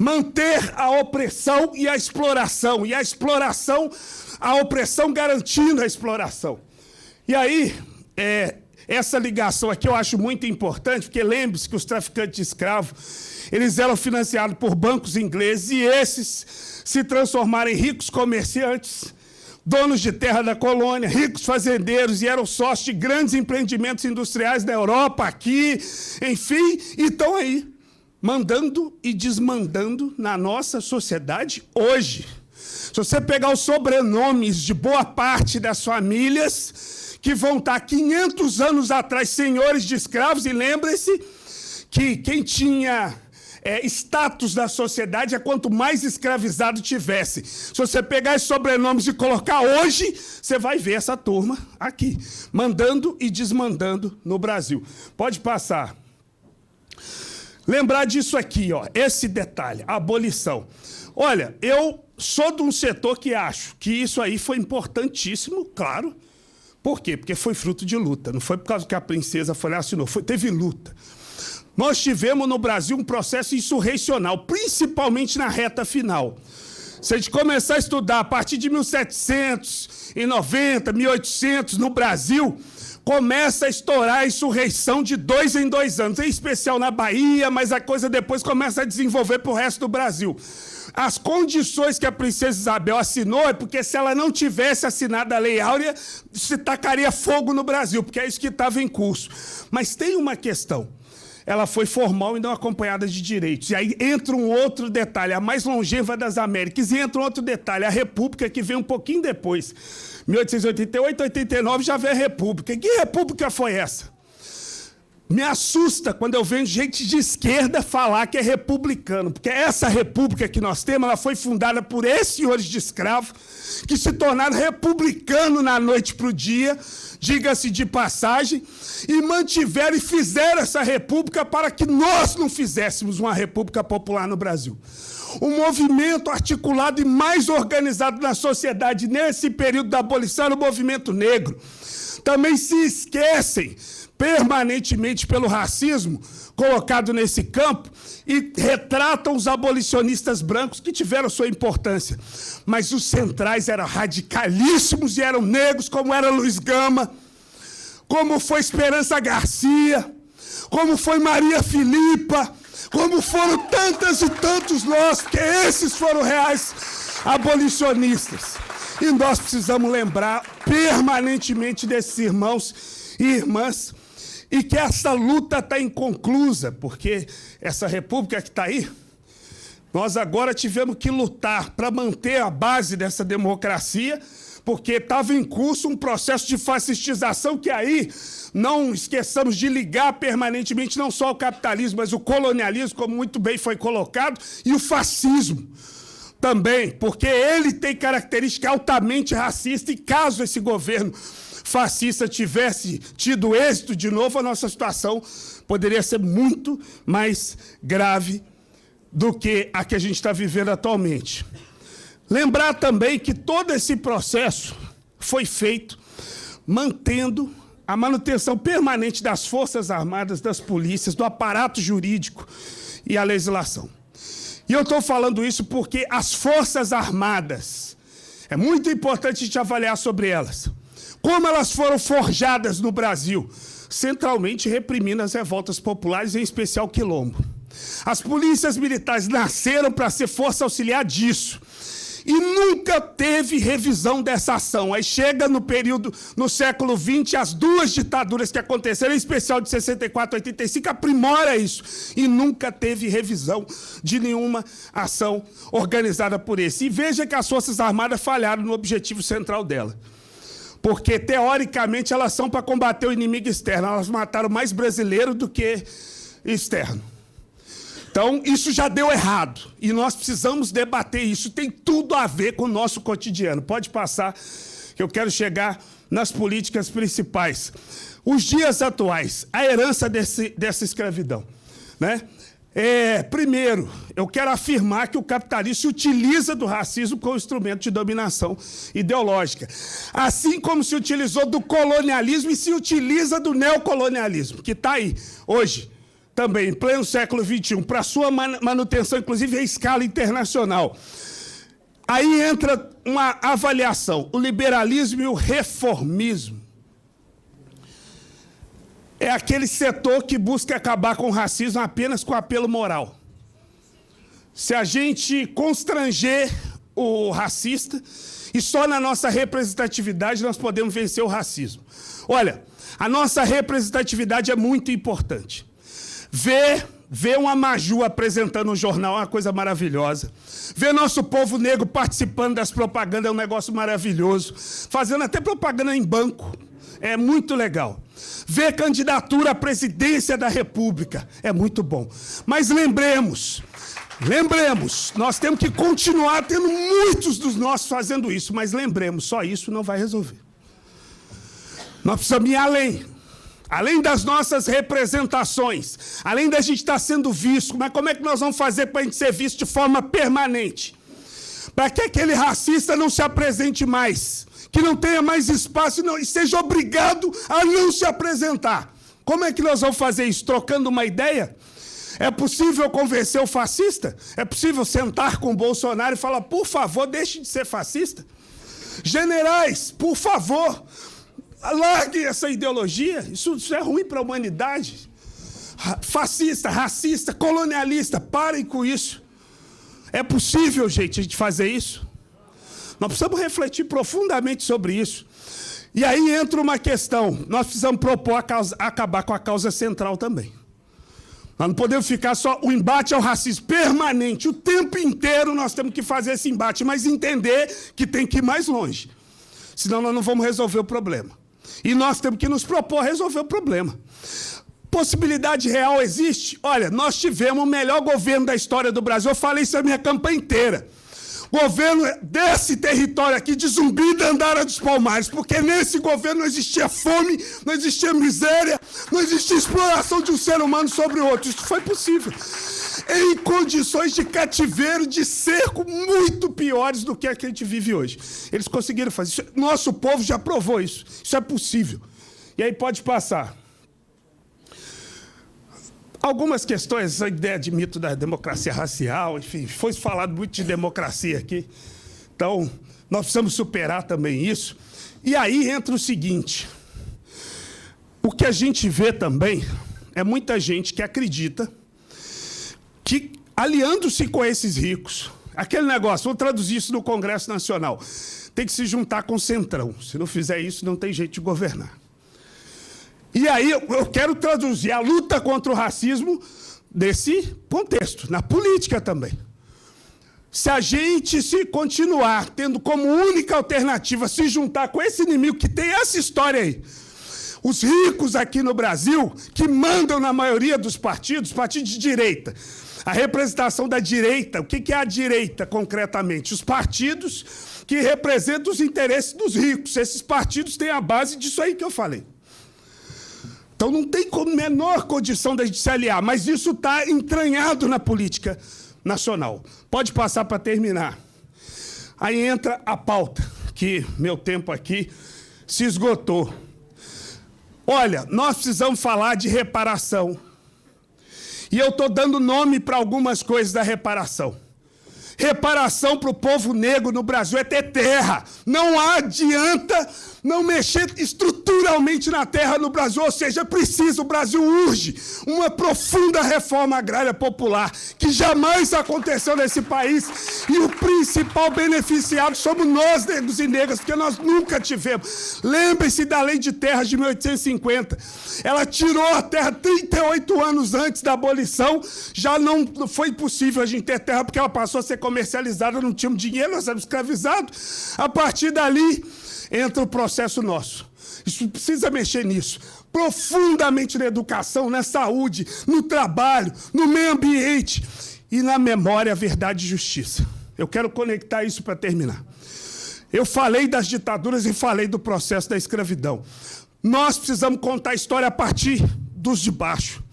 [SPEAKER 6] Manter a opressão e a exploração. E a exploração, a opressão garantindo a exploração. E aí, essa ligação aqui eu acho muito importante, porque lembre-se que os traficantes de escravos, eles eram financiados por bancos ingleses e esses se transformaram em ricos comerciantes, donos de terra da colônia, ricos fazendeiros, e eram sócios de grandes empreendimentos industriais na Europa, aqui, enfim, e estão aí, mandando e desmandando na nossa sociedade hoje. Se você pegar os sobrenomes de boa parte das famílias que vão estar 500 anos atrás senhores de escravos, e lembre-se que quem tinha status na sociedade é quanto mais escravizado tivesse. Se você pegar esses sobrenomes e colocar hoje, você vai ver essa turma aqui, mandando e desmandando no Brasil. Pode passar. Lembrar disso aqui, ó, esse detalhe, a abolição. Olha, eu sou de um setor que acho que isso aí foi importantíssimo, claro. Por quê? Porque foi fruto de luta. Não foi por causa que a princesa foi lá e assinou, teve luta. Nós tivemos no Brasil um processo insurrecional, principalmente na reta final. Se a gente começar a estudar a partir de 1790, 1800, no Brasil, começa a estourar a insurreição de 2 em 2 anos, em especial na Bahia, mas a coisa depois começa a desenvolver para o resto do Brasil. As condições que a princesa Isabel assinou é porque se ela não tivesse assinado a Lei Áurea, se tacaria fogo no Brasil, porque é isso que estava em curso. Mas tem uma questão. Ela foi formal e não acompanhada de direitos. E aí entra um outro detalhe, a mais longeva das Américas, e entra um outro detalhe, a República, que vem um pouquinho depois. 1888, 89, já veio a República. Que república foi essa? Me assusta quando eu vejo gente de esquerda falar que é republicano, porque essa república que nós temos, ela foi fundada por esses senhores de escravo, que se tornaram republicanos na noite para o dia, diga-se de passagem, e mantiveram e fizeram essa república para que nós não fizéssemos uma república popular no Brasil. O movimento articulado e mais organizado na sociedade nesse período da abolição era o movimento negro. Também se esquecem permanentemente pelo racismo colocado nesse campo e retratam os abolicionistas brancos que tiveram sua importância. Mas os centrais eram radicalíssimos e eram negros, como era Luiz Gama, como foi Esperança Garcia, como foi Maria Filipa, como foram tantas e tantos nós, porque esses foram reais abolicionistas. E nós precisamos lembrar permanentemente desses irmãos e irmãs, e que essa luta está inconclusa, porque essa república que está aí, nós agora tivemos que lutar para manter a base dessa democracia, porque estava em curso um processo de fascistização que aí, não esqueçamos de ligar permanentemente não só o capitalismo, mas o colonialismo, como muito bem foi colocado, e o fascismo também, porque ele tem característica altamente racista, e caso esse governo fascista tivesse tido êxito de novo, a nossa situação poderia ser muito mais grave do que a que a gente está vivendo atualmente. Lembrar também que todo esse processo foi feito mantendo a manutenção permanente das Forças Armadas, das polícias, do aparato jurídico e a legislação. E eu estou falando isso porque as Forças Armadas, é muito importante a gente avaliar sobre elas. Como elas foram forjadas no Brasil, centralmente reprimindo as revoltas populares, em especial o Quilombo. As polícias militares nasceram para ser força auxiliar disso. E nunca teve revisão dessa ação. Aí chega no período, no século XX, as duas ditaduras que aconteceram, em especial de 64 a 85, aprimora isso. E nunca teve revisão de nenhuma ação organizada por esse. E veja que as Forças Armadas falharam no objetivo central dela. Porque, teoricamente, elas são para combater o inimigo externo. Elas mataram mais brasileiro do que externo. Então, isso já deu errado. E nós precisamos debater isso. Tem tudo a ver com o nosso cotidiano. Pode passar, que eu quero chegar nas políticas principais. Os dias atuais, a herança dessa escravidão, né? Primeiro, eu quero afirmar que o capitalismo se utiliza do racismo como instrumento de dominação ideológica. Assim como se utilizou do colonialismo e se utiliza do neocolonialismo, que está aí, hoje, também, em pleno século XXI, para sua manutenção, inclusive, em escala internacional. Aí entra uma avaliação, o liberalismo e o reformismo. É aquele setor que busca acabar com o racismo apenas com apelo moral. Se a gente constranger o racista, e só na nossa representatividade nós podemos vencer o racismo. Olha, a nossa representatividade é muito importante. Ver uma Maju apresentando um jornal é uma coisa maravilhosa. Ver nosso povo negro participando das propagandas é um negócio maravilhoso. Fazendo até propaganda em banco. É muito legal. Ver candidatura à presidência da República é muito bom. Mas lembremos, nós temos que continuar tendo muitos dos nossos fazendo isso, mas lembremos, só isso não vai resolver. Nós precisamos ir além. Além das nossas representações, além da gente estar sendo visto, mas como é que nós vamos fazer para a gente ser visto de forma permanente? Para que aquele racista não se apresente mais, que não tenha mais espaço e seja obrigado a não se apresentar. Como é que nós vamos fazer isso? Trocando uma ideia? É possível convencer o fascista? É possível sentar com o Bolsonaro e falar, por favor, deixe de ser fascista? Generais, por favor, larguem essa ideologia. Isso é ruim para a humanidade. Fascista, racista, colonialista, parem com isso. É possível, gente, a gente fazer isso? Nós precisamos refletir profundamente sobre isso. E aí entra uma questão. Nós precisamos propor acabar com a causa central também. Nós não podemos ficar só... O embate ao racismo permanente. O tempo inteiro nós temos que fazer esse embate, mas entender que tem que ir mais longe. Senão nós não vamos resolver o problema. E nós temos que nos propor resolver o problema. Possibilidade real existe? Olha, nós tivemos o melhor governo da história do Brasil. Eu falei isso a minha campanha inteira. Governo desse território aqui de Zumbi da Andara dos Palmares, porque nesse governo não existia fome, não existia miséria, não existia exploração de um ser humano sobre o outro. Isso foi possível. Em condições de cativeiro, de cerco muito piores do que a que a gente vive hoje. Eles conseguiram fazer isso. Nosso povo já provou isso. Isso é possível. E aí pode passar. Algumas questões, essa ideia de mito da democracia racial, enfim, foi falado muito de democracia aqui. Então, nós precisamos superar também isso. E aí entra o seguinte: o que a gente vê também é muita gente que acredita que, aliando-se com esses ricos, aquele negócio, vou traduzir isso no Congresso Nacional, tem que se juntar com o Centrão. Se não fizer isso, não tem jeito de governar. E aí eu quero traduzir a luta contra o racismo desse contexto, na política também. Se a gente se continuar tendo como única alternativa se juntar com esse inimigo que tem essa história aí, os ricos aqui no Brasil, que mandam na maioria dos partidos de direita, a representação da direita, o que é a direita concretamente? Os partidos que representam os interesses dos ricos. Esses partidos têm a base disso aí que eu falei. Então, não tem menor condição da gente se aliar, mas isso está entranhado na política nacional. Pode passar para terminar. Aí entra a pauta, que meu tempo aqui se esgotou. Olha, nós precisamos falar de reparação. E eu estou dando nome para algumas coisas da reparação. Reparação para o povo negro no Brasil é ter terra. Não adianta não mexer estruturalmente na terra no Brasil, ou seja, o Brasil urge uma profunda reforma agrária popular, que jamais aconteceu nesse país, e o principal beneficiado somos nós, negros e negras, porque nós nunca tivemos. Lembre-se da Lei de Terras de 1850. Ela tirou a terra 38 anos antes da abolição, já não foi possível a gente ter terra, porque ela passou a ser comercializada, não tínhamos dinheiro, nós éramos escravizados. A partir dali, entra o processo nosso. Isso precisa mexer nisso. Profundamente na educação, na saúde, no trabalho, no meio ambiente e na memória, verdade e justiça. Eu quero conectar isso para terminar. Eu falei das ditaduras e falei do processo da escravidão. Nós precisamos contar a história a partir dos de baixo.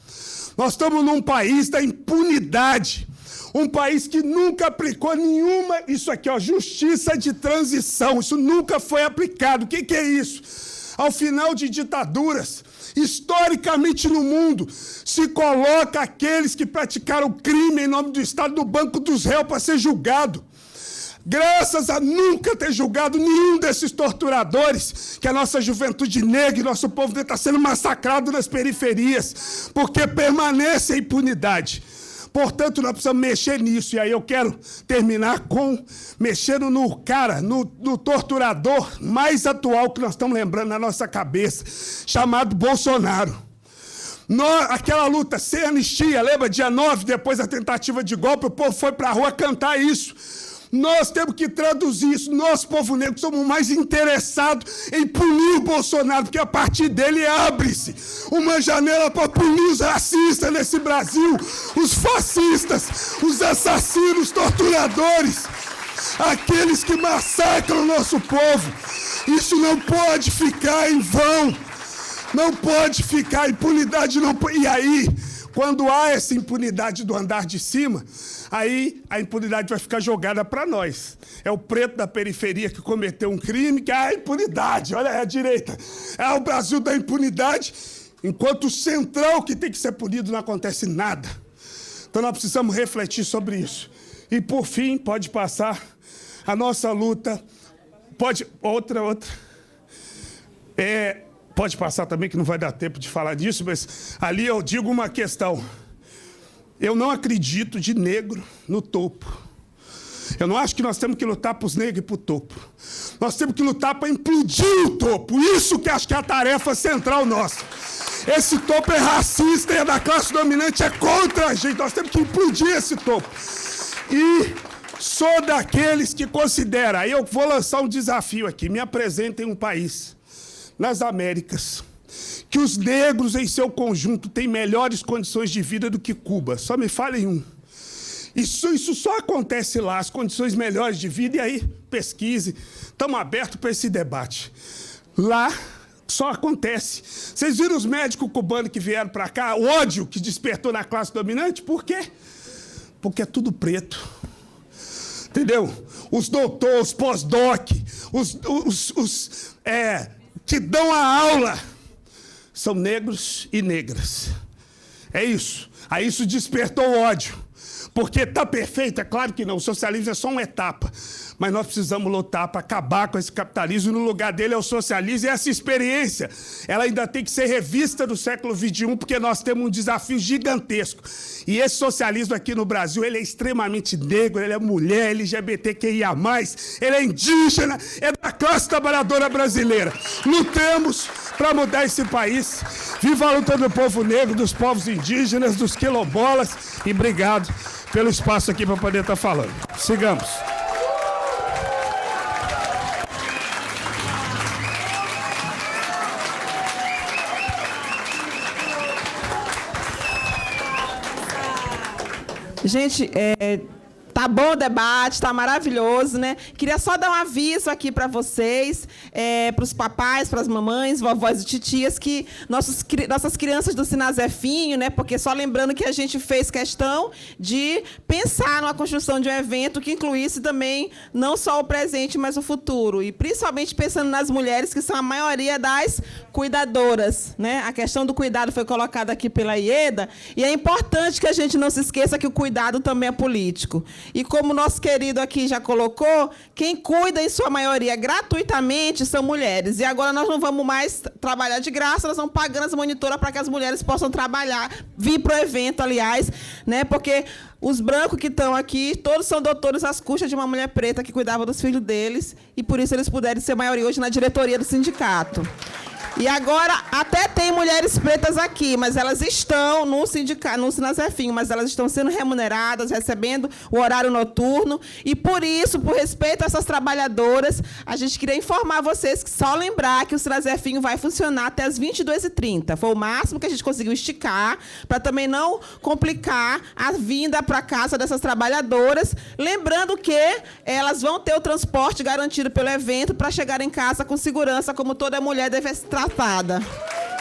[SPEAKER 6] Nós estamos num país da impunidade. Um país que nunca aplicou nenhuma, isso aqui, ó, justiça de transição. Isso nunca foi aplicado. O que é isso? Ao final de ditaduras, historicamente no mundo, se coloca aqueles que praticaram crime em nome do Estado no banco dos réus para ser julgado. Graças a nunca ter julgado nenhum desses torturadores, que a nossa juventude negra e nosso povo está sendo massacrado nas periferias, porque permanece a impunidade. Portanto, nós precisamos mexer nisso. E aí eu quero terminar com mexendo no torturador mais atual que nós estamos lembrando na nossa cabeça, chamado Bolsonaro. Aquela luta sem anistia, lembra? Dia 9, depois da tentativa de golpe, o povo foi para a rua cantar isso. Nós temos que traduzir isso. Nós, povo negro, somos mais interessados em punir o Bolsonaro, porque a partir dele abre-se uma janela para punir os racistas nesse Brasil, os fascistas, os assassinos, torturadores, aqueles que massacram o nosso povo. Isso não pode ficar em vão. Não pode ficar, impunidade não pode. E aí, quando há essa impunidade do andar de cima, aí a impunidade vai ficar jogada para nós. É o preto da periferia que cometeu um crime, que é a impunidade. Olha aí a direita. É o Brasil da impunidade, enquanto o central que tem que ser punido não acontece nada. Então nós precisamos refletir sobre isso. E por fim, pode passar a nossa luta. Outra. Pode passar também, que não vai dar tempo de falar disso, mas ali eu digo uma questão. Eu não acredito de negro no topo. Eu não acho que nós temos que lutar para os negros e para o topo. Nós temos que lutar para implodir o topo. Isso que acho que é a tarefa central nossa. Esse topo é racista, é da classe dominante, é contra a gente. Nós temos que implodir esse topo. E sou daqueles que consideram, aí eu vou lançar um desafio aqui, me apresentem um país nas Américas que os negros, em seu conjunto, têm melhores condições de vida do que Cuba. Só me falem um. Isso só acontece lá, as condições melhores de vida, e aí, pesquise. Estamos abertos para esse debate. Lá, só acontece. Vocês viram os médicos cubanos que vieram para cá? O ódio que despertou na classe dominante? Por quê? Porque é tudo preto. Entendeu? Os doutores, os pós-doc, que dão a aula, são negros e negras. É isso. Aí isso despertou o ódio. Porque está perfeito? É claro que não. O socialismo é só uma etapa. Mas nós precisamos lutar para acabar com esse capitalismo. No lugar dele é o socialismo. E essa experiência, ela ainda tem que ser revista no século XXI, porque nós temos um desafio gigantesco. E esse socialismo aqui no Brasil, ele é extremamente negro, ele é mulher, LGBTQIA+, ele é indígena, é da classe trabalhadora brasileira. Lutemos para mudar esse país. Viva a luta do povo negro, dos povos indígenas, dos quilombolas. E obrigado pelo espaço aqui para poder estar falando. Sigamos.
[SPEAKER 7] Gente, tá bom o debate, tá maravilhoso, né? Queria só dar um aviso aqui para vocês, para os papais, para as mamães, vovós e titias, que nossas crianças do Sinazefinho, né? Porque só lembrando que a gente fez questão de pensar numa construção de um evento que incluísse também não só o presente, mas o futuro. E principalmente pensando nas mulheres, que são a maioria das cuidadoras, né? A questão do cuidado foi colocada aqui pela Ieda, e é importante que a gente não se esqueça que o cuidado também é político. E como o nosso querido aqui já colocou, quem cuida, em sua maioria, gratuitamente, são mulheres. E agora nós não vamos mais trabalhar de graça, nós vamos pagando as monitoras para que as mulheres possam trabalhar, vir para o evento, aliás, né? Porque os brancos que estão aqui, todos são doutores às custas de uma mulher preta que cuidava dos filhos deles, e por isso eles puderam ser maioria hoje na diretoria do sindicato. E agora, até tem mulheres pretas aqui, mas elas estão no sindicato, no Sinazefinho, mas elas estão sendo remuneradas, recebendo o horário noturno. E por isso, por respeito a essas trabalhadoras, a gente queria informar vocês que só lembrar que o Sinazefinho vai funcionar até as 22h30. Foi o máximo que a gente conseguiu esticar, para também não complicar a vinda para casa dessas trabalhadoras. Lembrando que elas vão ter o transporte garantido pelo evento para chegar em casa com segurança, como toda mulher deve ser tratada.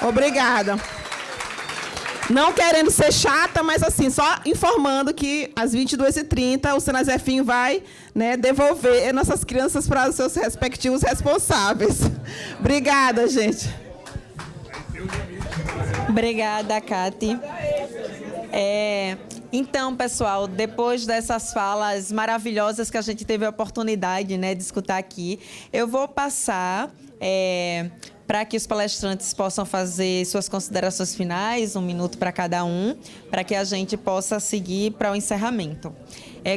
[SPEAKER 7] Obrigada. Não querendo ser chata, mas assim, só informando que às 22h30 o Sinazefinho vai, né, devolver nossas crianças para os seus respectivos responsáveis. Obrigada, gente.
[SPEAKER 1] Obrigada, Cati. Então, pessoal, depois dessas falas maravilhosas que a gente teve a oportunidade, né, de escutar aqui, eu vou passar para que os palestrantes possam fazer suas considerações finais, 1 minuto para cada um, para que a gente possa seguir para o encerramento.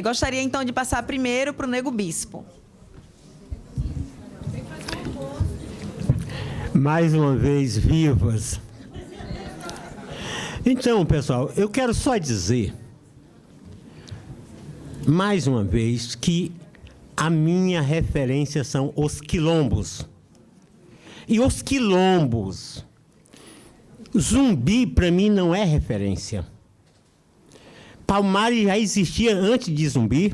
[SPEAKER 1] Gostaria, então, de passar primeiro para o Nego Bispo.
[SPEAKER 2] Mais uma vez, vivas. Então, pessoal, eu quero só dizer, mais uma vez, que a minha referência são os quilombos. E os quilombos, Zumbi, para mim, não é referência. Palmares já existia antes de Zumbi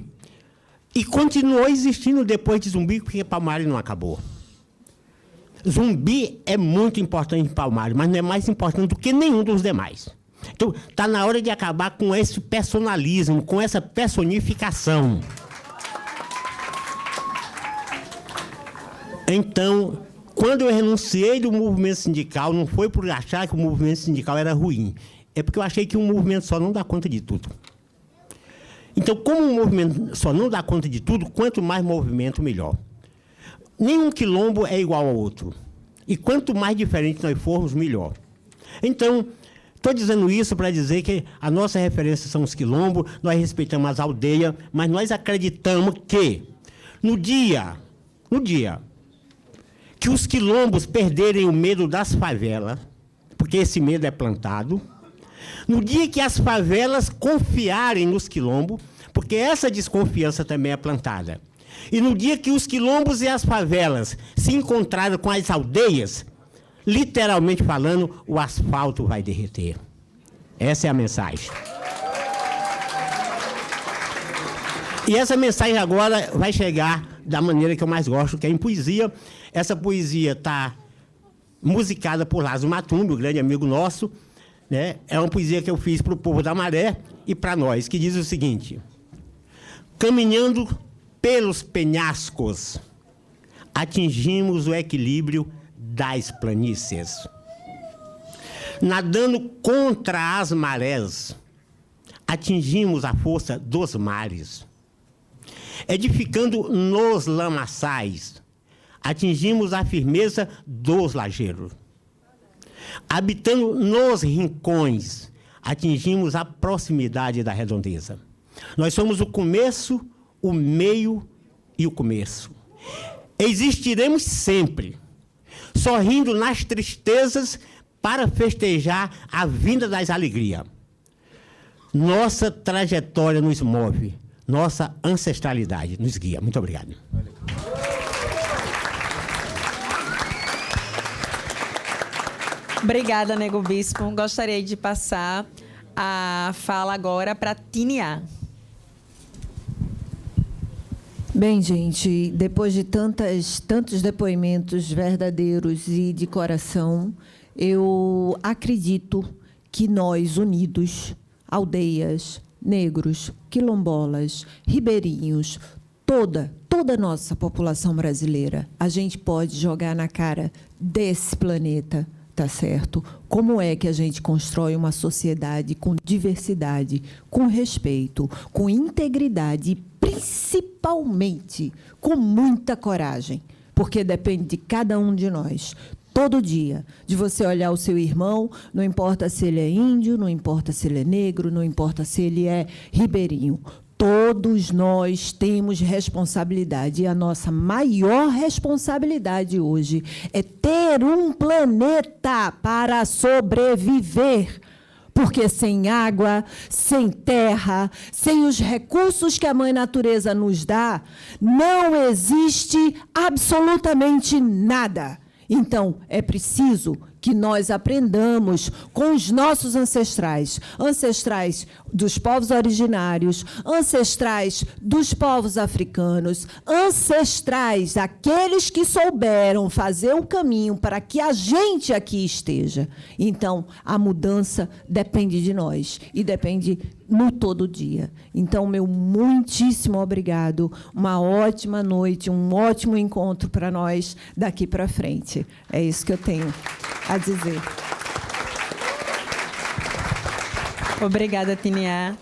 [SPEAKER 2] e continuou existindo depois de Zumbi, porque Palmares não acabou. Zumbi é muito importante em Palmares, mas não é mais importante do que nenhum dos demais. Então, está na hora de acabar com esse personalismo, com essa personificação. Então, quando eu renunciei do movimento sindical, não foi por achar que o movimento sindical era ruim. É porque eu achei que um movimento só não dá conta de tudo. Então, como um movimento só não dá conta de tudo, quanto mais movimento, melhor. Nenhum quilombo é igual ao outro. E quanto mais diferente nós formos, melhor. Então, estou dizendo isso para dizer que a nossa referência são os quilombos, nós respeitamos as aldeias, mas nós acreditamos que, no dia que os quilombos perderem o medo das favelas, porque esse medo é plantado, no dia que as favelas confiarem nos quilombos, porque essa desconfiança também é plantada, e no dia que os quilombos e as favelas se encontrarem com as aldeias, literalmente falando, o asfalto vai derreter. Essa é a mensagem. E essa mensagem agora vai chegar da maneira que eu mais gosto, que é em poesia. Essa poesia está musicada por Lázaro Matumbi, um grande amigo nosso, né? É uma poesia que eu fiz para o povo da Maré e para nós, que diz o seguinte: caminhando pelos penhascos, atingimos o equilíbrio das planícies. Nadando contra as marés, atingimos a força dos mares. Edificando nos lamaçais, atingimos a firmeza dos lageiros. Habitando nos rincões, atingimos a proximidade da redondeza. Nós somos o começo, o meio e o começo. Existiremos sempre, sorrindo nas tristezas para festejar a vinda das alegrias. Nossa trajetória nos move, nossa ancestralidade nos guia. Muito obrigado.
[SPEAKER 1] Obrigada, Nego Bispo. Gostaria de passar a fala agora para Tiniá.
[SPEAKER 3] Bem, gente, depois de tantos depoimentos verdadeiros e de coração, eu acredito que nós, unidos, aldeias, negros, quilombolas, ribeirinhos, toda a nossa população brasileira, a gente pode jogar na cara desse planeta, tá certo? Como é que a gente constrói uma sociedade com diversidade, com respeito, com integridade e, principalmente, com muita coragem, porque depende de cada um de nós. Todo dia, de você olhar o seu irmão, não importa se ele é índio, não importa se ele é negro, não importa se ele é ribeirinho. Todos nós temos responsabilidade, e a nossa maior responsabilidade hoje é ter um planeta para sobreviver. Porque sem água, sem terra, sem os recursos que a Mãe Natureza nos dá, não existe absolutamente nada. Então, é preciso que nós aprendamos com os nossos ancestrais, ancestrais dos povos originários, ancestrais dos povos africanos, ancestrais, aqueles que souberam fazer o caminho para que a gente aqui esteja. Então, a mudança depende de nós e depende no todo dia. Então, meu muitíssimo obrigado, uma ótima noite, um ótimo encontro para nós daqui para frente. É isso que eu tenho a dizer.
[SPEAKER 1] Obrigada, Tiniá.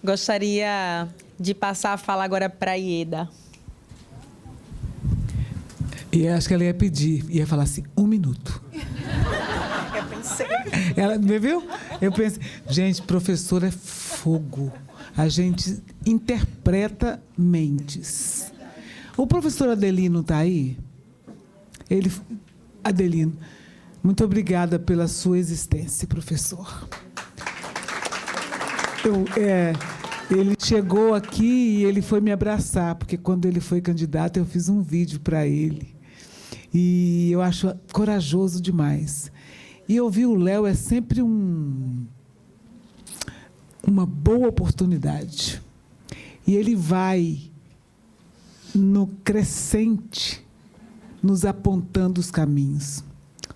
[SPEAKER 1] Gostaria de passar a fala agora para a Ieda.
[SPEAKER 4] E acho que ela ia falar assim, 1 minuto.
[SPEAKER 1] Eu pensei.
[SPEAKER 4] Ela, viu? Eu pensei, gente, professor é fogo. A gente interpreta mentes. O professor Adelino está aí? Adelino, muito obrigada pela sua existência, professor. Ele chegou aqui e ele foi me abraçar, porque quando ele foi candidato, eu fiz um vídeo para ele. E eu acho corajoso demais. E ouvir o Léo é sempre uma boa oportunidade. E ele vai, no crescente, nos apontando os caminhos.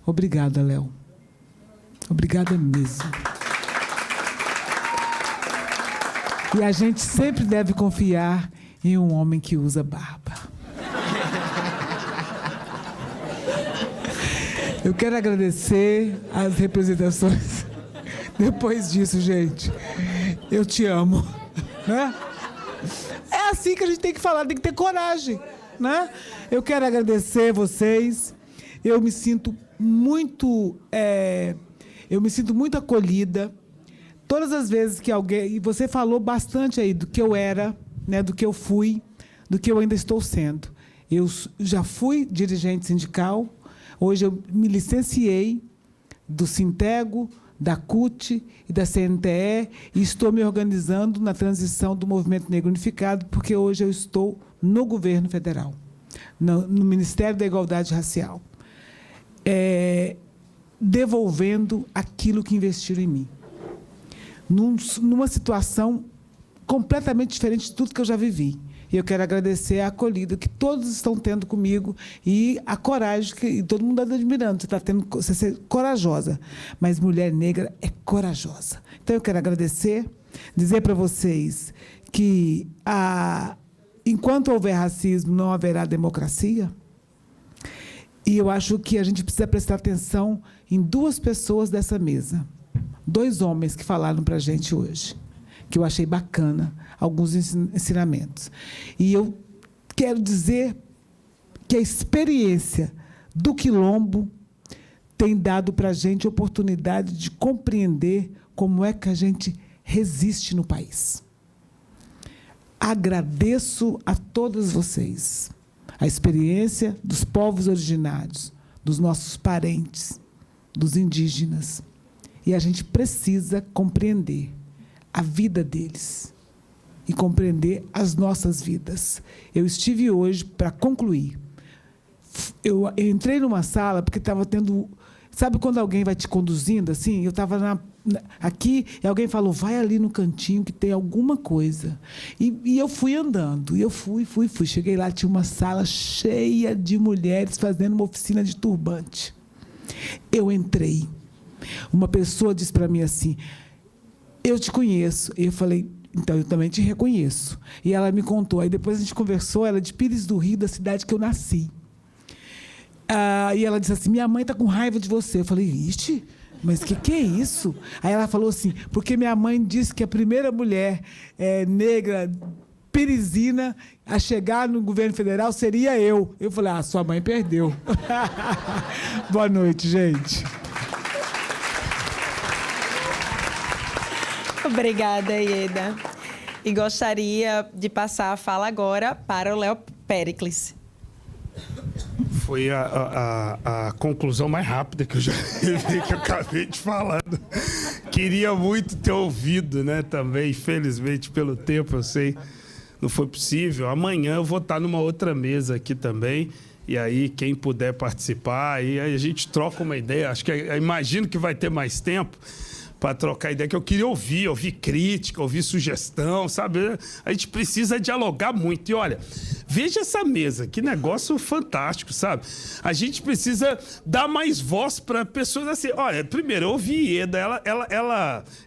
[SPEAKER 4] Obrigada, Léo. Obrigada mesmo. E a gente sempre deve confiar em um homem que usa barba. Eu quero agradecer as representações. Depois disso, gente, eu te amo. Né? É assim que a gente tem que falar, tem que ter coragem. Né? Eu quero agradecer vocês. Eu me sinto muito acolhida. Todas as vezes que alguém... E você falou bastante aí do que eu era, né, do que eu fui, do que eu ainda estou sendo. Eu já fui dirigente sindical. Hoje eu me licenciei do Sintego, da CUT e da CNTE e estou me organizando na transição do Movimento Negro Unificado, porque hoje eu estou no governo federal, no Ministério da Igualdade Racial. devolvendo aquilo que investiram em mim. Numa situação completamente diferente de tudo que eu já vivi. E eu quero agradecer a acolhida que todos estão tendo comigo e a coragem que todo mundo está admirando. Você é corajosa, mas mulher negra é corajosa. Então, eu quero agradecer, dizer para vocês que, enquanto houver racismo, não haverá democracia. E eu acho que a gente precisa prestar atenção em 2 pessoas dessa mesa. 2 homens que falaram para a gente hoje, que eu achei bacana, alguns ensinamentos. E eu quero dizer que a experiência do Quilombo tem dado para a gente a oportunidade de compreender como é que a gente resiste no país. Agradeço a todas vocês a experiência dos povos originários, dos nossos parentes, dos indígenas. E a gente precisa compreender a vida deles e compreender as nossas vidas. Eu estive hoje, para concluir, eu entrei numa sala porque estava tendo... Sabe quando alguém vai te conduzindo assim? Eu estava aqui e alguém falou, vai ali no cantinho que tem alguma coisa. E eu fui andando, e eu fui. Cheguei lá, tinha uma sala cheia de mulheres fazendo uma oficina de turbante. Eu entrei. Uma pessoa disse para mim assim, eu te conheço. E eu falei, então eu também te reconheço. E ela me contou. Aí depois a gente conversou, ela é de Pires do Rio, da cidade que eu nasci. E ela disse assim, minha mãe está com raiva de você. Eu falei, ixi, mas o que é isso? Aí ela falou assim, porque minha mãe disse que a primeira mulher negra pirizina a chegar no governo federal seria eu. Eu falei, sua mãe perdeu. Boa noite, gente.
[SPEAKER 1] Obrigada, Ieda. E gostaria de passar a fala agora para o Léo Péricles.
[SPEAKER 6] Foi a conclusão mais rápida que eu já vi, que eu acabei de falar. Queria muito ter ouvido, né, também. Infelizmente, pelo tempo, eu sei, não foi possível. Amanhã eu vou estar numa outra mesa aqui também. E aí, quem puder participar, aí a gente troca uma ideia. Acho que imagino que vai ter mais tempo para trocar ideia, que eu queria ouvir crítica, ouvir sugestão, sabe? A gente precisa dialogar muito. E olha, veja essa mesa, que negócio fantástico, sabe? A gente precisa dar mais voz para pessoas assim. Olha, primeiro, eu ouvi Ieda,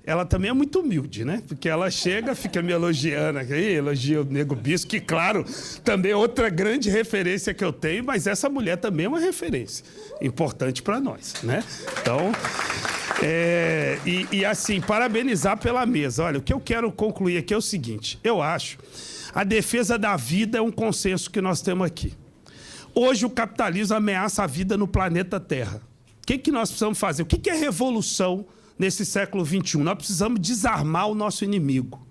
[SPEAKER 6] ela também é muito humilde, né? Porque ela chega, fica me elogiando aqui, elogia o Nego Bispo, que, claro, também é outra grande referência que eu tenho, mas essa mulher também é uma referência importante para nós, né? Então... assim, parabenizar pela mesa. Olha, o que eu quero concluir aqui é o seguinte. Eu acho, a defesa da vida é um consenso que nós temos aqui. Hoje o capitalismo ameaça a vida no planeta Terra. O que nós precisamos fazer? O que é revolução nesse século XXI? Nós precisamos desarmar o nosso inimigo.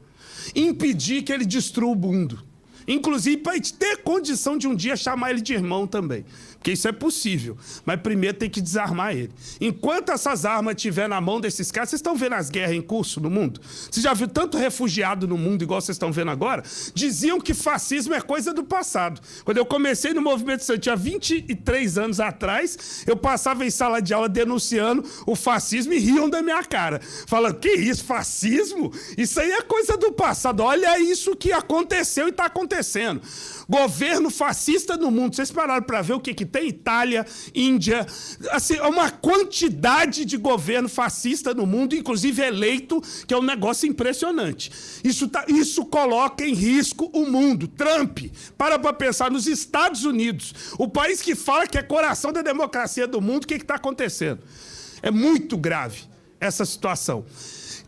[SPEAKER 6] Impedir que ele destrua o mundo. Inclusive para a gente ter condição de um dia chamar ele de irmão também. Porque isso é possível. Mas primeiro tem que desarmar ele. Enquanto essas armas estiverem na mão desses caras... Vocês estão vendo as guerras em curso no mundo? Você já viu tanto refugiado no mundo, igual vocês estão vendo agora? Diziam que fascismo é coisa do passado. Quando eu comecei no movimento estudantil há 23 anos atrás, eu passava em sala de aula denunciando o fascismo e riam da minha cara. Falando, que isso, fascismo? Isso aí é coisa do passado. Olha isso que aconteceu e está acontecendo. Governo fascista no mundo. Vocês pararam para ver o que tem? Itália, Índia, assim, uma quantidade de governo fascista no mundo, inclusive eleito, que é um negócio impressionante. Isso coloca em risco o mundo. Trump, para pensar nos Estados Unidos, o país que fala que é coração da democracia do mundo, o que está acontecendo? É muito grave essa situação.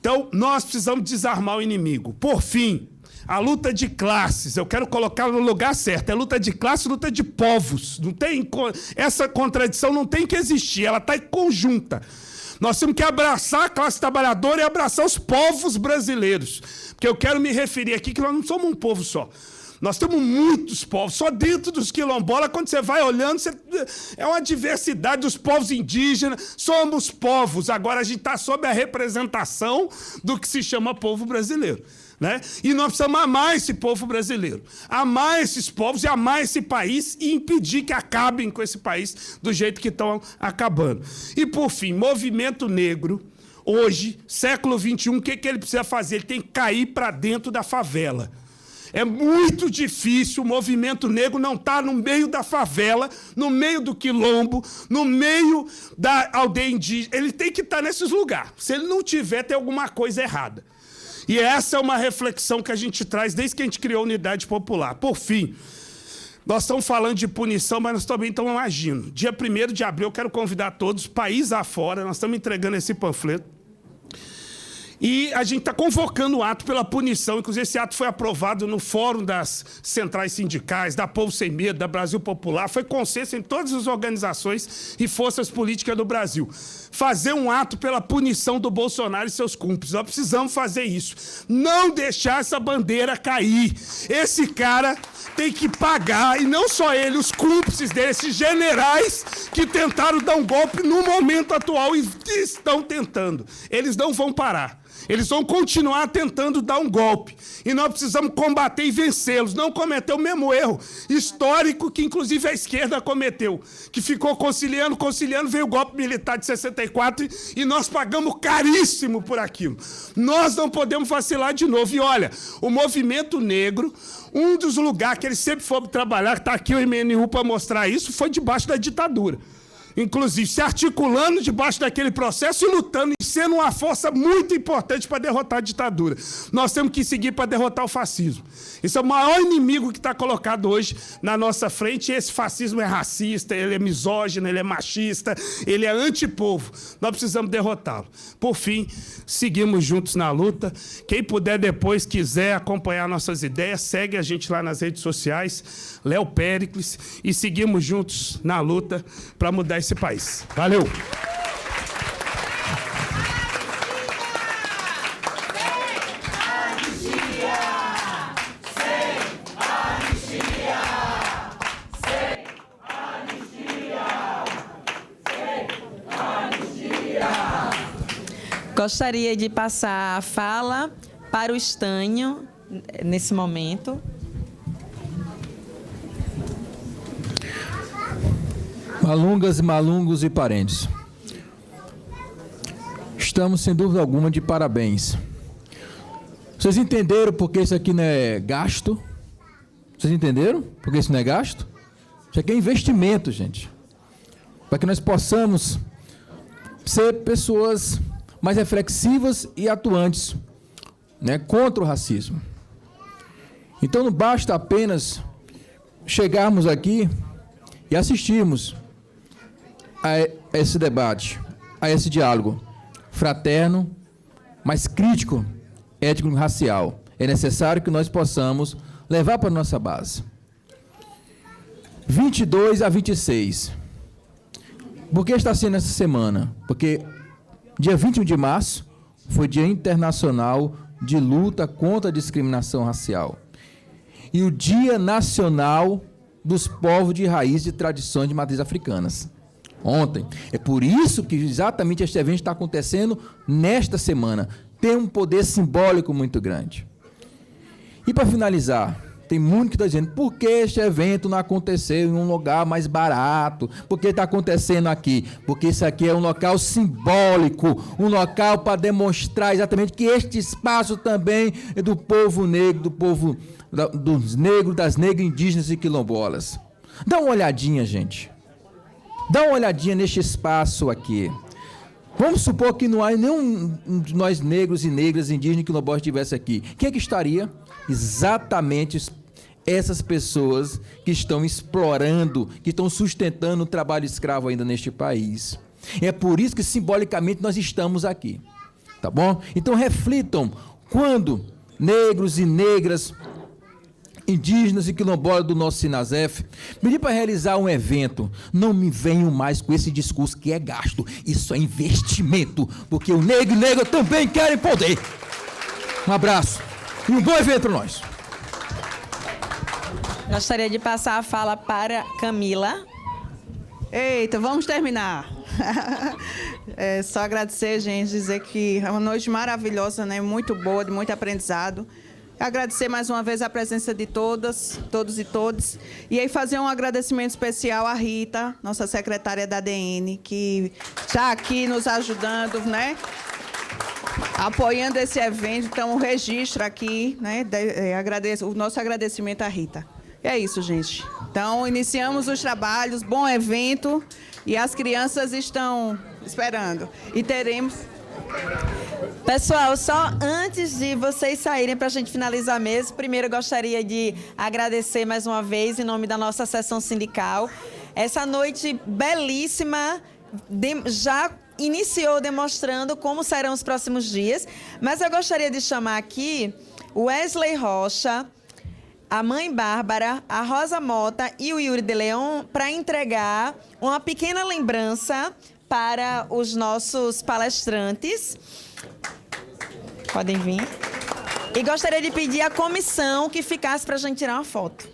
[SPEAKER 6] Então, nós precisamos desarmar o inimigo. Por fim, a luta de classes, eu quero colocar no lugar certo, é luta de classe, luta de povos. Não tem, essa contradição não tem que existir, ela está conjunta. Nós temos que abraçar a classe trabalhadora e abraçar os povos brasileiros. Porque eu quero me referir aqui que nós não somos um povo só. Nós temos muitos povos, só dentro dos quilombolas, quando você vai olhando, é uma diversidade dos povos indígenas, somos povos. Agora a gente está sob a representação do que se chama povo brasileiro. né? E nós precisamos amar esse povo brasileiro, amar esses povos e amar esse país e impedir que acabem com esse país do jeito que estão acabando. E, por fim, movimento negro, hoje, século XXI, o que ele precisa fazer? Ele tem que cair para dentro da favela. É muito difícil, o movimento negro não está no meio da favela, no meio do quilombo, no meio da aldeia indígena. Ele tem que estar nesses lugares. Se ele não tiver, tem alguma coisa errada. E essa é uma reflexão que a gente traz desde que a gente criou a Unidade Popular. Por fim, nós estamos falando de punição, mas nós também estamos agindo. Dia 1º de abril, eu quero convidar todos, país afora, nós estamos entregando esse panfleto. E a gente está convocando o ato pela punição. Inclusive, esse ato foi aprovado no Fórum das Centrais Sindicais, da Povo Sem Medo, da Brasil Popular. Foi consenso em todas as organizações e forças políticas do Brasil. Fazer um ato pela punição do Bolsonaro e seus cúmplices. Nós precisamos fazer isso. Não deixar essa bandeira cair. Esse cara tem que pagar, e não só ele, os cúmplices dele, esses generais que tentaram dar um golpe no momento atual e estão tentando. Eles não vão parar. Eles vão continuar tentando dar um golpe. E nós precisamos combater e vencê-los. Não cometer o mesmo erro histórico que, inclusive, a esquerda cometeu. Que ficou conciliando, veio o golpe militar de 64 e nós pagamos caríssimo por aquilo. Nós não podemos vacilar de novo. E olha, o movimento negro, um dos lugares que eles sempre foram trabalhar, que está aqui o MNU para mostrar isso, foi debaixo da ditadura. Inclusive, se articulando debaixo daquele processo e lutando e sendo uma força muito importante para derrotar a ditadura. Nós temos que seguir para derrotar o fascismo. Esse é o maior inimigo que está colocado hoje na nossa frente. E esse fascismo é racista, ele é misógino, ele é machista, ele é antipovo. Nós precisamos derrotá-lo. Por fim, seguimos juntos na luta. Quem puder depois, quiser acompanhar nossas ideias, segue a gente lá nas redes sociais, Léo Péricles, e seguimos juntos na luta para mudar esse país. Valeu!
[SPEAKER 1] Gostaria de passar a fala para o Estânio, nesse momento.
[SPEAKER 5] Malungas, malungos e parentes. Estamos, sem dúvida alguma, de parabéns. Vocês entenderam por que isso aqui não é gasto? Vocês entenderam por que isso não é gasto? Isso aqui é investimento, gente. Para que nós possamos ser pessoas mais reflexivas e atuantes, né, contra o racismo. Então não basta apenas chegarmos aqui e assistirmos a esse debate, a esse diálogo fraterno, mas crítico, ético e racial. É necessário que nós possamos levar para a nossa base. 22 a 26. Por que está sendo essa semana? Porque dia 21 de março foi Dia Internacional de Luta contra a Discriminação Racial. E o Dia Nacional dos Povos de Raiz e Tradições de Matriz Africanas. Ontem. É por isso que exatamente este evento está acontecendo nesta semana. Tem um poder simbólico muito grande. E para finalizar, tem muito que está dizendo, por que este evento não aconteceu em um lugar mais barato? Por que está acontecendo aqui? Porque isso aqui é um local simbólico, um local para demonstrar exatamente que este espaço também é do povo negro, do povo dos negros, das negras, indígenas e quilombolas. Dá uma olhadinha, gente. Dá uma olhadinha neste espaço aqui. Vamos supor que não há nenhum de nós negros e negras, indígenas e quilombolas estivesse aqui. Quem é que estaria? Exatamente essas pessoas que estão explorando, que estão sustentando o trabalho escravo ainda neste país. É por isso que simbolicamente nós estamos aqui. Tá bom? Então reflitam, quando negros e negras, indígenas e quilombolas do nosso Sinasef pedir para realizar um evento, não me venham mais com esse discurso que é gasto. Isso é investimento, porque o negro e negra também querem poder. Um abraço e um bom evento para nós.
[SPEAKER 1] Gostaria de passar a fala para Camila.
[SPEAKER 8] Eita, vamos terminar. Só agradecer, gente, dizer que é uma noite maravilhosa, né? Muito boa, de muito aprendizado. Agradecer mais uma vez a presença de todos e todas. E aí fazer um agradecimento especial à Rita, nossa secretária da ADN, que está aqui nos ajudando, né? Apoiando esse evento. Então, o registro aqui, né? O nosso agradecimento à Rita. E é isso, gente. Então, iniciamos os trabalhos, bom evento. E as crianças estão esperando. E teremos...
[SPEAKER 1] Pessoal, só antes de vocês saírem para a gente finalizar mesmo, primeiro eu gostaria de agradecer mais uma vez, em nome da nossa sessão sindical, essa noite belíssima, já iniciou demonstrando como serão os próximos dias, mas eu gostaria de chamar aqui o Wesley Rocha, a mãe Bárbara, a Rosa Mota e o Yuri de Leon para entregar uma pequena lembrança para os nossos palestrantes. Podem vir. E gostaria de pedir à comissão que ficasse para a gente tirar uma foto.